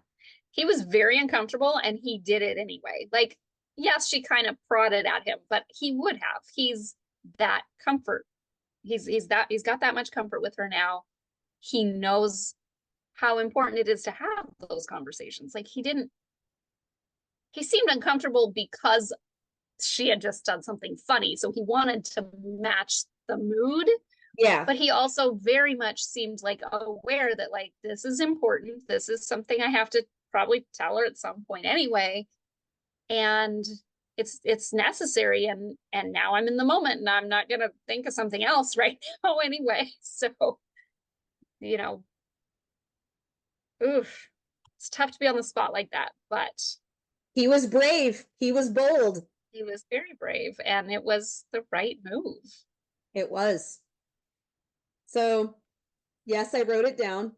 He was very uncomfortable and he did it anyway. Like, yes, she kind of prodded at him, but he would have. He's that comfort. He's got that much comfort with her now. He knows how important it is to have those conversations. Like he seemed uncomfortable because she had just done something funny. So he wanted to match the mood. yeah. But he also very much seemed like aware that like this is important. This is something I have to probably tell her at some point anyway. And it's necessary, and now I'm in the moment and I'm not gonna think of something else right now anyway. So, you know, oof, it's tough to be on the spot like that, but He was brave. He was bold. he was very brave and it was the right move. It was. So, yes, I wrote it down.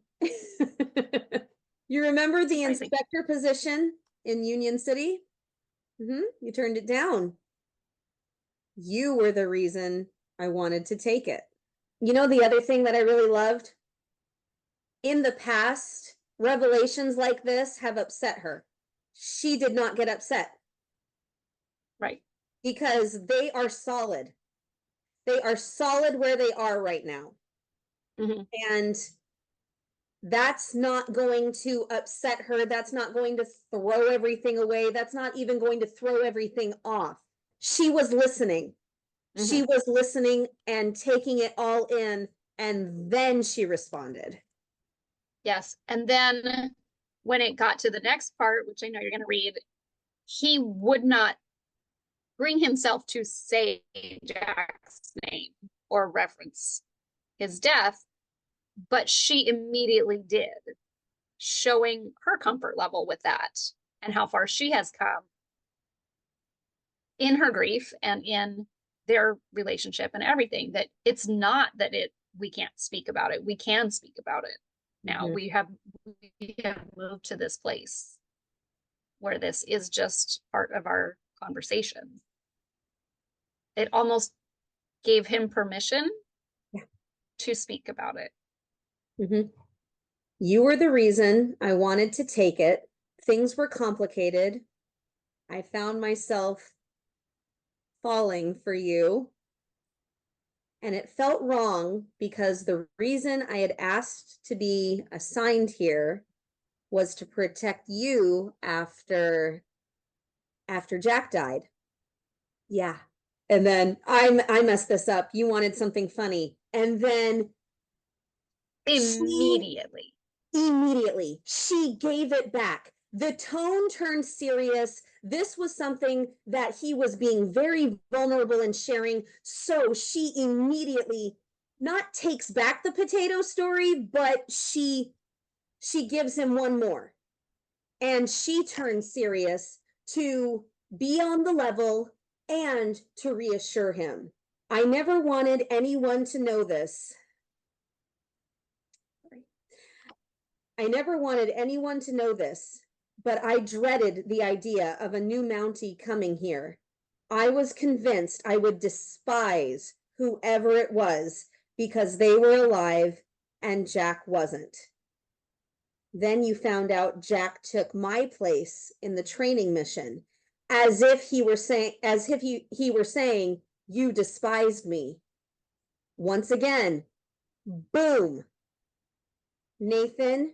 You remember the inspector position in Union City? You turned it down. You were the reason I wanted to take it. You know, the other thing that I really loved? In the past, revelations like this have upset her. She did not get upset. Right. Because they are solid. They are solid where they are right now. And that's not going to upset her. That's not going to throw everything away. That's not even going to throw everything off. She was listening. She was listening and taking it all in, and then she responded. Yes. And then when it got to the next part, which I know you're going to read, he would not bring himself to say Jack's name or reference his death, but she immediately did, showing her comfort level with that and how far she has come in her grief and in their relationship and everything. That it's not that we can't speak about it. We can speak about it now. We have moved to this place where this is just part of our conversation. It almost gave him permission to speak about it. You were the reason I wanted to take it. Things were complicated. I found myself falling for you. And it felt wrong because the reason I had asked to be assigned here was to protect you after Jack died. Yeah. And then I messed this up. You wanted something funny. And then Immediately she gave it back. The tone turned serious. This was something that he was being very vulnerable and sharing. So she immediately not takes back the potato story, but she gives him one more. And she turns serious to be on the level and to reassure him. I never wanted anyone to know this. I never wanted anyone to know this, but I dreaded the idea of a new Mountie coming here. I was convinced I would despise whoever it was because they were alive and Jack wasn't. Then you found out Jack took my place in the training mission, as if he were saying, he were saying, you despised me. Once again, boom. Nathan,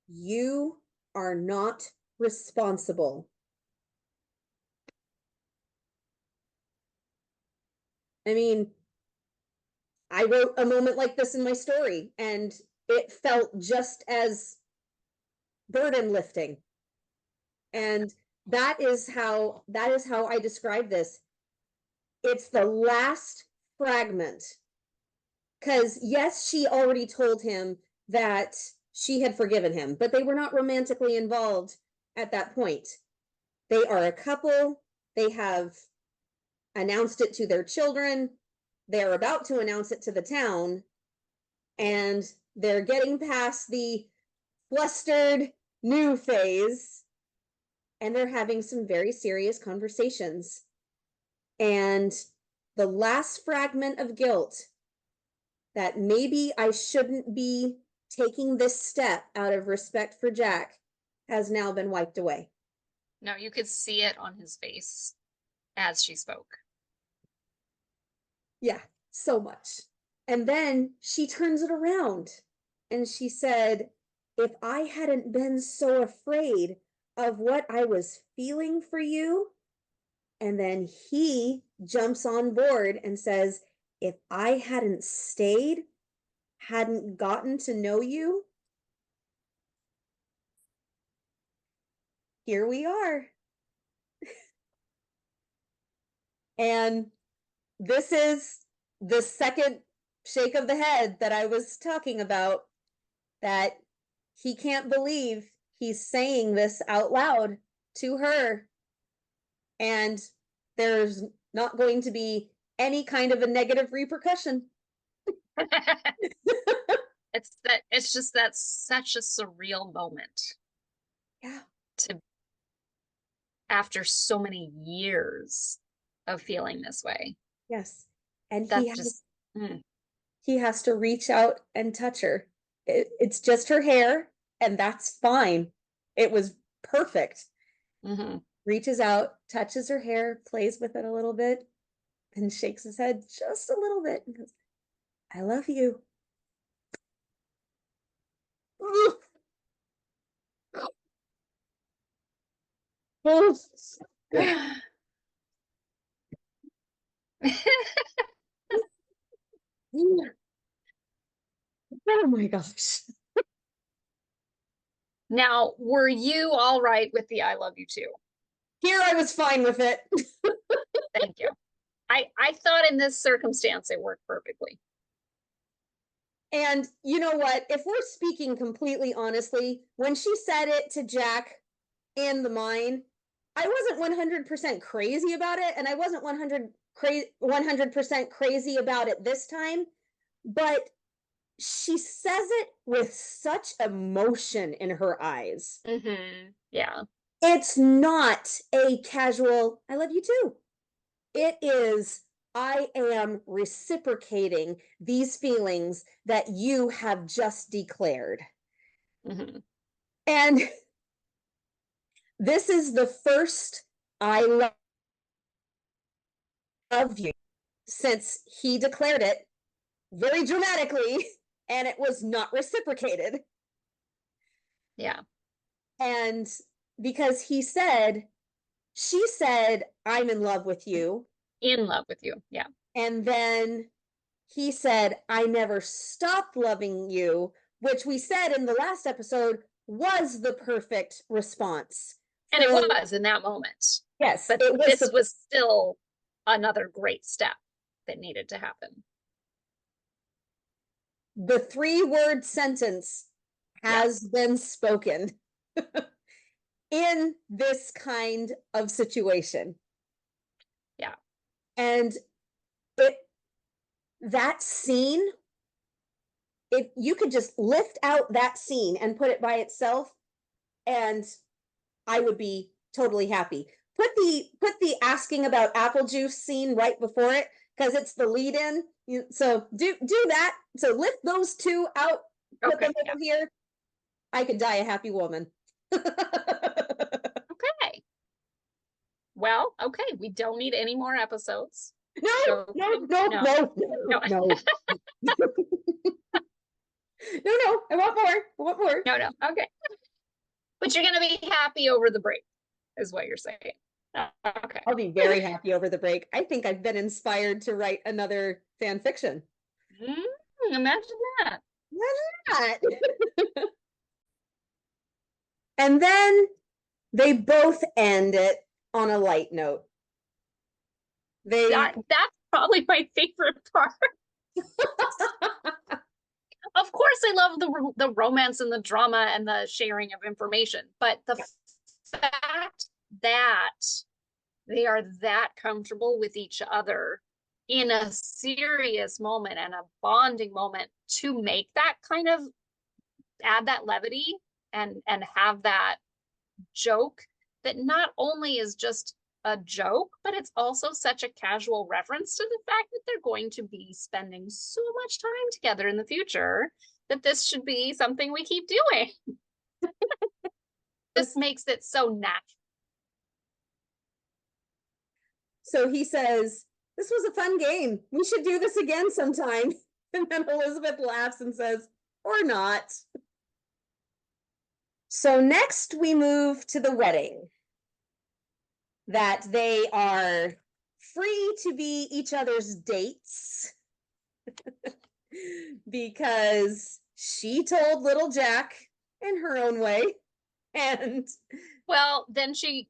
you are not responsible. I mean, I wrote a moment like this in my story, and it felt just as burden lifting. And that is how I describe this. It's the last fragment. Because yes, she already told him that she had forgiven him, but they were not romantically involved at that point. They are a couple. They have announced it to their children. They're about to announce it to the town. And they're getting past the flustered new phase. And they're having some very serious conversations. And the last fragment of guilt that maybe I shouldn't be taking this step out of respect for Jack has now been wiped away. No, you could see it on his face as she spoke. Yeah, so much. And then she turns it around and she said, if I hadn't been so afraid of what I was feeling for you, and then he jumps on board and says, if I hadn't stayed, hadn't gotten to know you, here we are. And this is the second shake of the head that I was talking about, that he can't believe he's saying this out loud to her. And there's not going to be any kind of a negative repercussion. It's just that's such a surreal moment. Yeah. After so many years of feeling this way. Yes. And he has to reach out and touch her. It's just her hair, and that's fine. It was perfect. Mm-hmm. Reaches out, touches her hair, plays with it a little bit, and shakes his head just a little bit and goes, I love you. Oh my gosh. Now, were you all right with the I love you too? Here I was fine with it. Thank you. I thought in this circumstance it worked perfectly. And you know what? If we're speaking completely honestly, when she said it to Jack in the mine, I wasn't 100% crazy about it, and I wasn't 100% crazy about it this time, but she says it with such emotion in her eyes. Mm-hmm. Yeah. It's not a casual, I love you too. It is, I am reciprocating these feelings that you have just declared. Mm-hmm. And this is the first I love you since he declared it very dramatically, and it was not reciprocated. Yeah. And because she said, I'm in love with you. In love with you. Yeah. And then he said, I never stopped loving you, which we said in the last episode was the perfect response. And it was in that moment. Yes. But this was still another great step that needed to happen. The 3-word sentence has been spoken in this kind of situation. Yeah. And that scene, if you could just lift out that scene and put it by itself, and I would be totally happy. Put the asking about apple juice scene right before it, because it's the lead in. So do that. So lift those two out, put them over here. I could die a happy woman. Okay. Well, okay, we don't need any more episodes. No, So, no, no, no. no, no, no. No, I want more. I want more. No. Okay. But you're gonna be happy over the break, is what you're saying. Okay. I'll be very happy over the break. I think I've been inspired to write another fan fiction. Imagine that. Why not? And then they both end it on a light note. That's probably my favorite part. Of course, I love the romance and the drama and the sharing of information, but the fact that they are that comfortable with each other in a serious moment and a bonding moment to make that kind of add that levity and have that joke that not only is just a joke, but it's also such a casual reference to the fact that they're going to be spending so much time together in the future that this should be something we keep doing. This makes it so natural. So he says, "This was a fun game. We should do this again sometime." And then Elizabeth laughs and says, "Or not." So next we move to the wedding. That they are free to be each other's dates because she told little Jack in her own way. And well, then she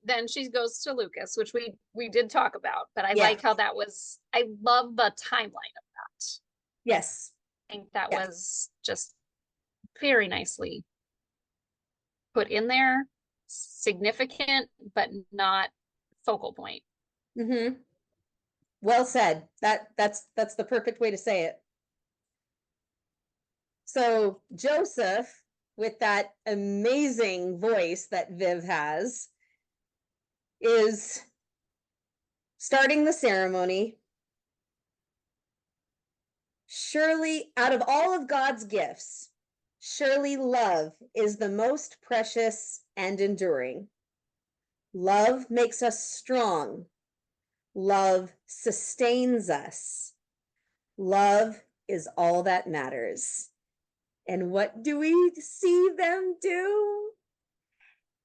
goes to Lucas, which we did talk about, but I like how that was, I love the timeline of that. Yes. I think that was just very nicely put in there, significant, but not focal point. Mm-hmm. Well said. That's the perfect way to say it. So Joseph, with that amazing voice that Viv has, is starting the ceremony. Surely, out of all of God's gifts, surely love is the most precious and enduring. Love makes us strong. Love sustains us. Love is all that matters. And what do we see them do?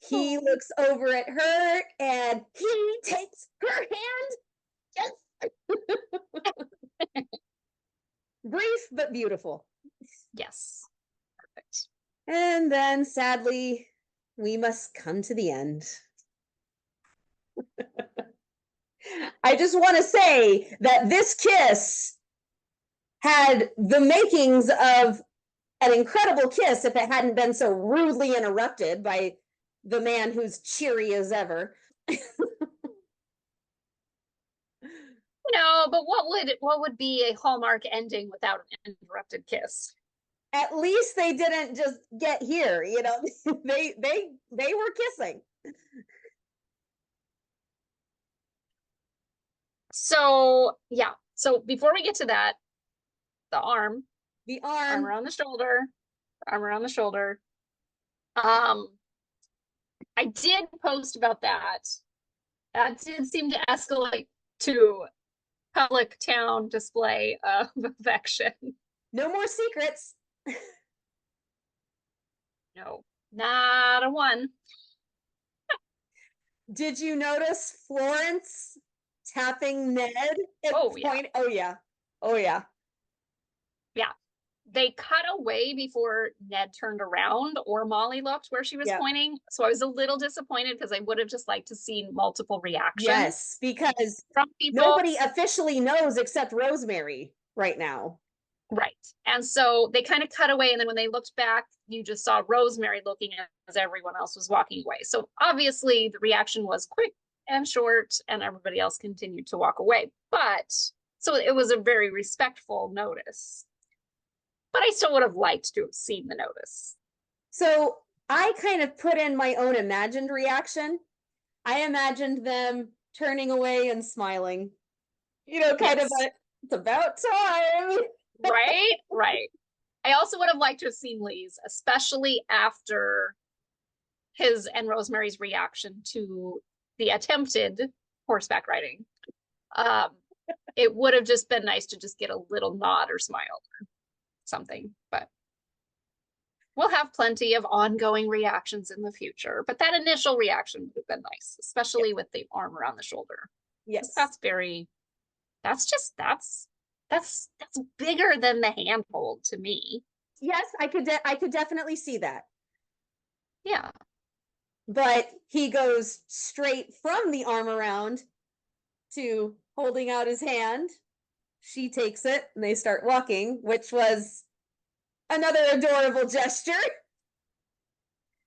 He looks over at her and he takes her hand. Yes. Brief but beautiful. Yes. Perfect. And then sadly, we must come to the end. I just want to say that this kiss had the makings of an incredible kiss if it hadn't been so rudely interrupted by the man who's cheery as ever. No, but what would be a Hallmark ending without an interrupted kiss? At least they didn't just get here, you know. they were kissing. So yeah. So before we get to that, the arm around the shoulder, arm around the shoulder. I did post about that. That did seem to escalate to public town display of affection. No more secrets. No, not a one. Did you notice Florence tapping Ned at Oh, point? yeah. Oh yeah. Oh yeah. Yeah. They cut away before Ned turned around or Molly looked where she was pointing. So I was a little disappointed because I would have just liked to see multiple reactions. Yes, because from people. Nobody officially knows except Rosemary right now. Right. And so they kind of cut away. And then when they looked back, you just saw Rosemary looking as everyone else was walking away. So obviously the reaction was quick and short and everybody else continued to walk away. But so it was a very respectful notice. But I still would have liked to have seen the notice. So I kind of put in my own imagined reaction. I imagined them turning away and smiling. You know, kind of a, it's about time. Right, right. I also would have liked to have seen Lee's, especially after his and Rosemary's reaction to the attempted horseback riding. It would have just been nice to just get a little nod or smile or something, but we'll have plenty of ongoing reactions in the future. But that initial reaction would have been nice, especially with the arm around the shoulder. Yes. That's bigger than the handhold to me. Yes, I could definitely see that. Yeah. But he goes straight from the arm around to holding out his hand. She takes it and they start walking, which was another adorable gesture.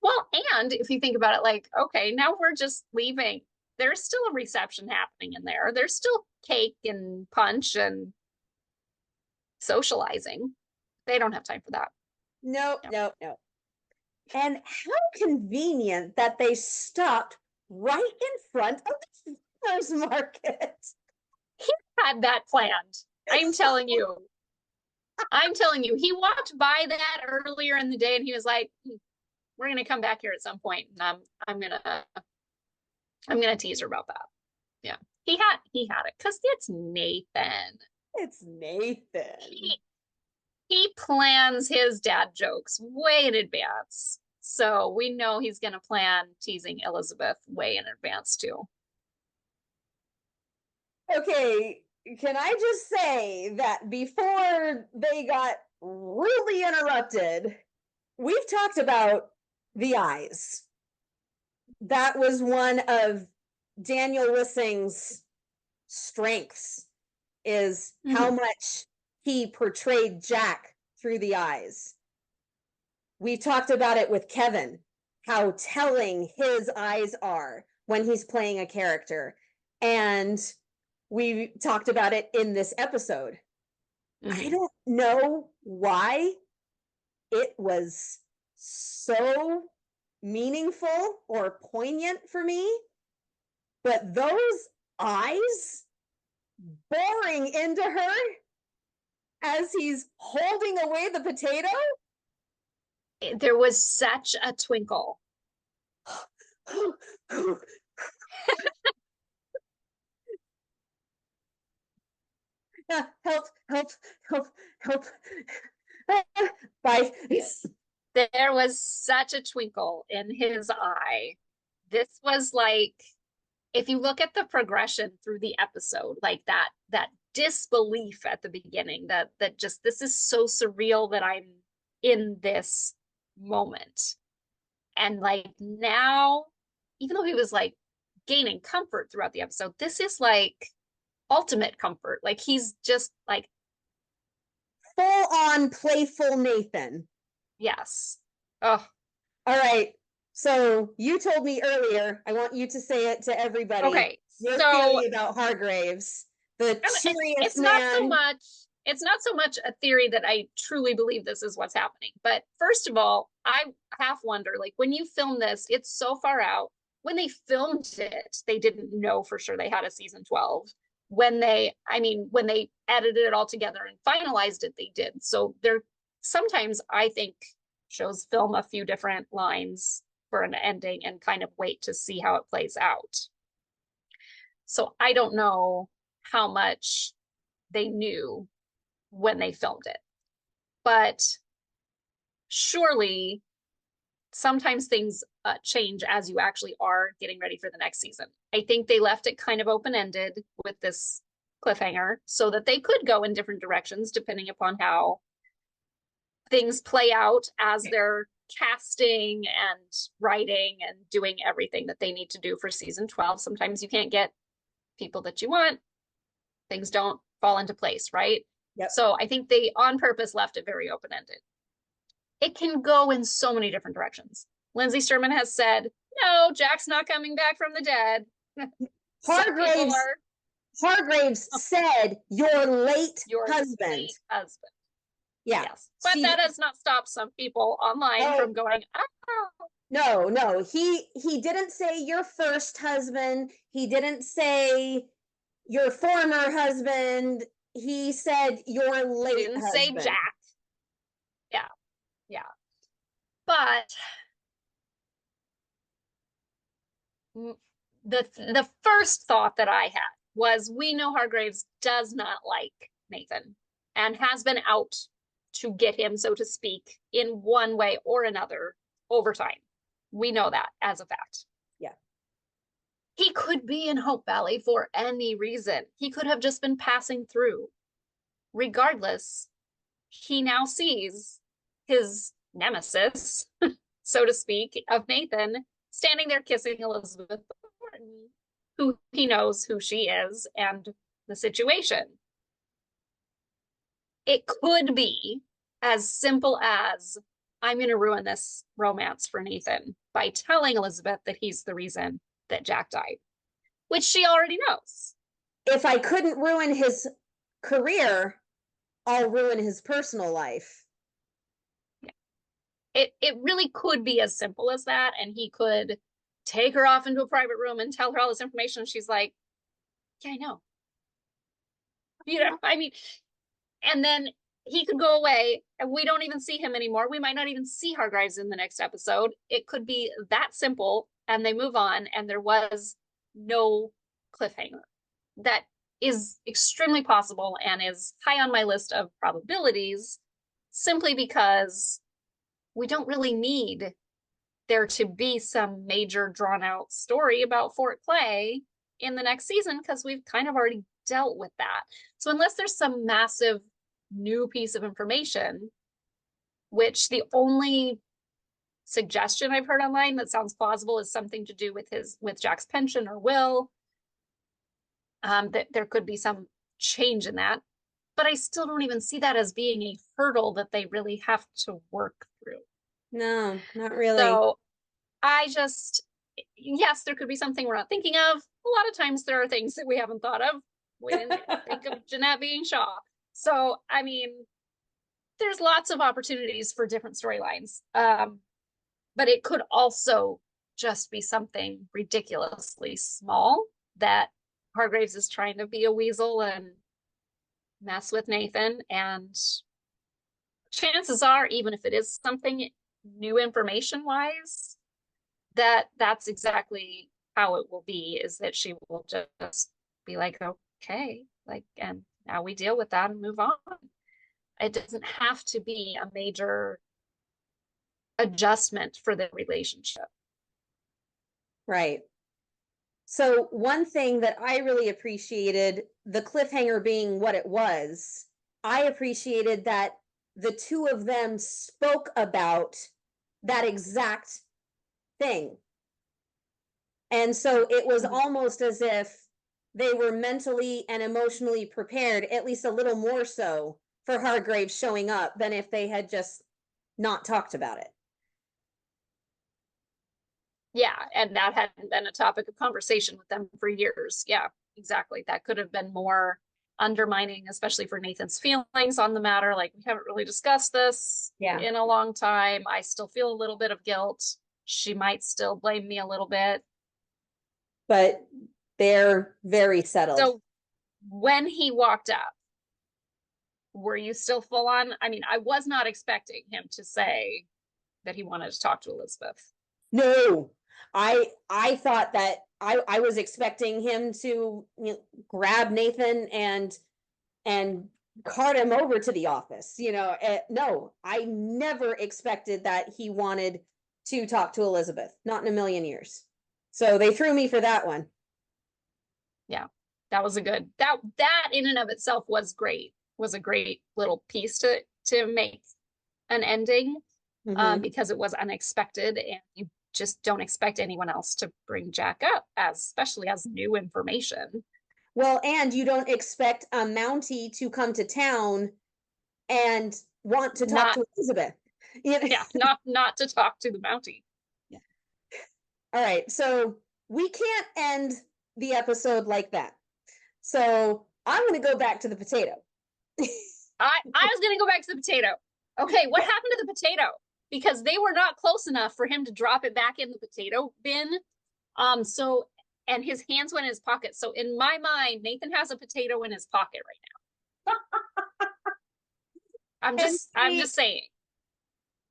Well, and if you think about it, like, okay, now we're just leaving. There's still a reception happening in there. There's still cake and punch and socializing. They don't have time for that. No. And how convenient that they stopped right in front of the farmer's market. He had that planned. I'm telling you. He walked by that earlier in the day and he was like, we're gonna come back here at some point. And I'm gonna tease her about that. Yeah. He had it because it's Nathan. It's Nathan. He plans his dad jokes way in advance. So we know he's going to plan teasing Elizabeth way in advance too. Okay, can I just say that before they got really interrupted, we've talked about the eyes. That was one of Daniel Wissing's strengths, is how much he portrayed Jack through the eyes. We talked about it with Kevin, how telling his eyes are when he's playing a character. And we talked about it in this episode. I don't know why it was so meaningful or poignant for me, but those eyes boring into her as he's holding away the potato. There was such a twinkle. Help. Bye. There was such a twinkle in his eye. This was like, if you look at the progression through the episode, like that disbelief at the beginning, that just, this is so surreal that I'm in this moment. And like now, even though he was like gaining comfort throughout the episode, this is like ultimate comfort. Like he's just like full on playful Nathan. Yes. Oh. All right. So you told me earlier, I want you to say it to everybody. Okay. Your theory about Hargraves, the serious man. It's not so much a theory that I truly believe this is what's happening. But first of all, I half wonder, like when you film this, it's so far out. When they filmed it, they didn't know for sure they had a season 12. When they edited it all together and finalized it, they did. So there sometimes I think shows film a few different lines for an ending and kind of wait to see how it plays out. So I don't know how much they knew when they filmed it, but surely sometimes things change as you actually are getting ready for the next season. I think they left it kind of open-ended with this cliffhanger so that they could go in different directions depending upon how things play out as they're casting and writing and doing everything that they need to do for season 12. Sometimes you can't get people that you want. Things don't fall into place, right? Yep. So I think they on purpose left it very open-ended. It can go in so many different directions. Lindsay Sturman has said, no, Jack's not coming back from the dead. Hargraves said, your late husband. Late husband. Yeah. Yes. But that has not stopped some people online from going, oh. No. He didn't say your first husband. He didn't say your former husband. He said your late husband. Say Jack. But the first thought that I had was, we know Hargraves does not like Nathan and has been out to get him, so to speak, in one way or another over time. We know that as a fact. Yeah. He could be in Hope Valley for any reason. He could have just been passing through. Regardless, he now sees his nemesis, so to speak, of Nathan standing there kissing Elizabeth Thornton, who he knows who she is and the situation. It could be as simple as, I'm going to ruin this romance for Nathan by telling Elizabeth that he's the reason that Jack died, which she already knows. If I couldn't ruin his career, I'll ruin his personal life. It really could be as simple as that, and he could take her off into a private room and tell her all this information, and she's like, yeah, I know. I mean, and then he could go away and we don't even see him anymore. We might not even see Hargreaves in the next episode. It could be that simple, and they move on, and there was no cliffhanger. That is extremely possible and is high on my list of probabilities, simply because we don't really need there to be some major drawn out story about Fort Clay in the next season, because we've kind of already dealt with that. So unless there's some massive new piece of information, which the only suggestion I've heard online that sounds plausible is something to do with Jack's pension or will, that there could be some change in that, but I still don't even see that as being a hurdle that they really have to work through. No, not really. So yes, there could be something we're not thinking of. A lot of times there are things that we haven't thought of. We didn't think of Jeanette being Shaw. So, I mean, there's lots of opportunities for different storylines. But it could also just be something ridiculously small that Hargreaves is trying to be a weasel and mess with Nathan. And chances are, even if it is something new information wise, that's exactly how it will be, is that she will just be like, okay, like, and now we deal with that and move on. It doesn't have to be a major adjustment for the relationship. Right. So one thing that I really appreciated, the cliffhanger being what it was, I appreciated that the two of them spoke about that exact thing. And so it was almost as if they were mentally and emotionally prepared, at least a little more so, for Hargreaves showing up than if they had just not talked about it. Yeah, and that hadn't been a topic of conversation with them for years. Yeah, exactly. That could have been more undermining, especially for Nathan's feelings on the matter. Like, we haven't really discussed this in a long time. I still feel a little bit of guilt. She might still blame me a little bit. But they're very settled. So when he walked up, were you still full on? I mean, I was not expecting him to say that he wanted to talk to Elizabeth. No, I thought that I was expecting him to grab Nathan and cart him over to the office. No, I never expected that he wanted to talk to Elizabeth. Not in a million years. So they threw me for that one. Yeah, that was a good, that in and of itself was great. Was a great little piece to make an ending, because it was unexpected, and you just don't expect anyone else to bring Jack up, especially as new information. Well, and you don't expect a Mountie to come to town and want to talk to Elizabeth. Yeah, not to talk to the Mountie. Yeah. All right, so we can't end the episode like that. So I'm going to go back to the potato. I was going to go back to the potato. Okay, what happened to the potato? Because they were not close enough for him to drop it back in the potato bin. And his hands went in his pocket. So in my mind, Nathan has a potato in his pocket right now. I'm just saying.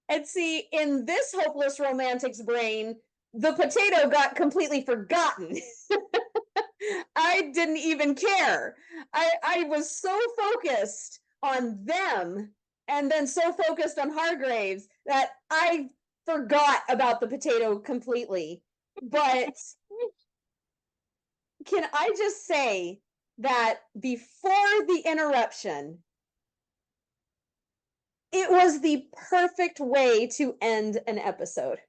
And see, in this hopeless romantic's brain, the potato got completely forgotten. I didn't even care. I was so focused on them and then so focused on Hargraves that I forgot about the potato completely. But can I just say that before the interruption, it was the perfect way to end an episode.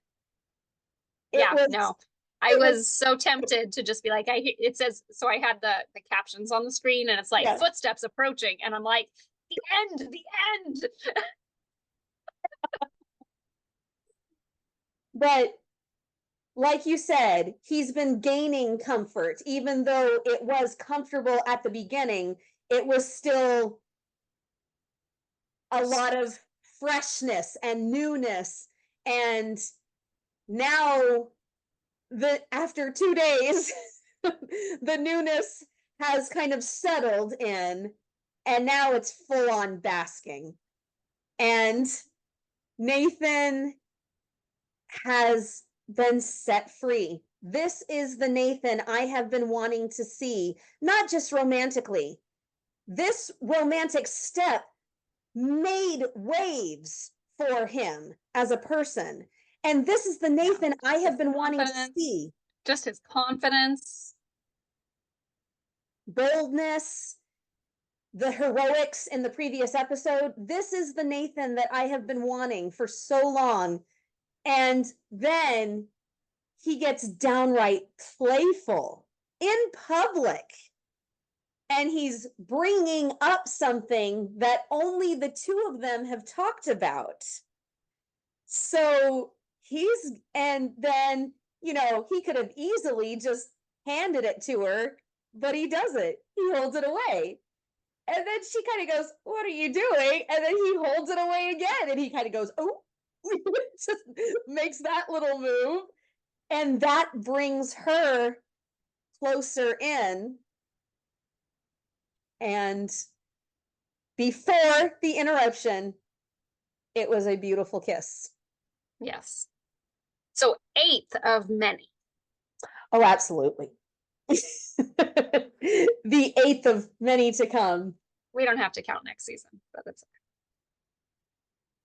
Yeah, no. I it was so tempted to just be like, it says, so I had the captions on the screen and it's like Yeah. footsteps approaching, and I'm like, the end, the end. But like you said, he's been gaining comfort, even though it was comfortable at the beginning, it was still a lot of freshness and newness. And now after 2 days, the newness has kind of settled in, and now it's full on basking. And Nathan has been set free. This is the Nathan I have been wanting to see, not just romantically. This romantic step made waves for him as a person. And this is the Nathan I have been wanting to see. Just his confidence, boldness, the heroics in the previous episode. This is the Nathan that I have been wanting for so long. And then he gets downright playful in public. And he's bringing up something that only the two of them have talked about. So and then, he could have easily just handed it to her, but he doesn't. He holds it away. And then she kind of goes, "What are you doing?" And then he holds it away again. And he kind of goes, "Oh," just makes that little move. And that brings her closer in. And before the interruption, it was a beautiful kiss. Yes. So 8th of many. Oh, absolutely. The 8th of many to come. We don't have to count next season, but that's okay.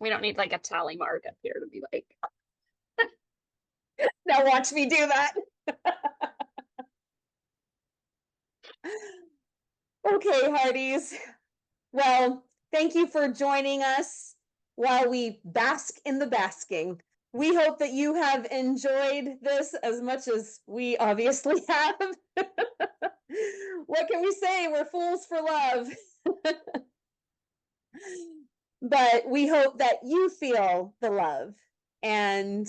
We don't need like a tally mark up here to be like, now watch me do that. Okay, hearties. Well, thank you for joining us while we bask in the basking. We hope that you have enjoyed this as much as we obviously have. What can we say? We're fools for love. But we hope that you feel the love and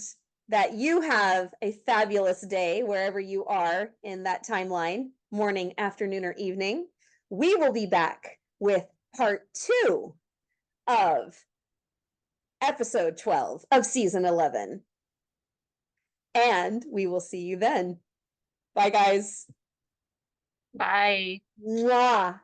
that you have a fabulous day wherever you are in that timeline, morning, afternoon, or evening. We will be back with part 2 of episode 12 of season 11. And we will see you then. Bye, guys. bye. Mwah.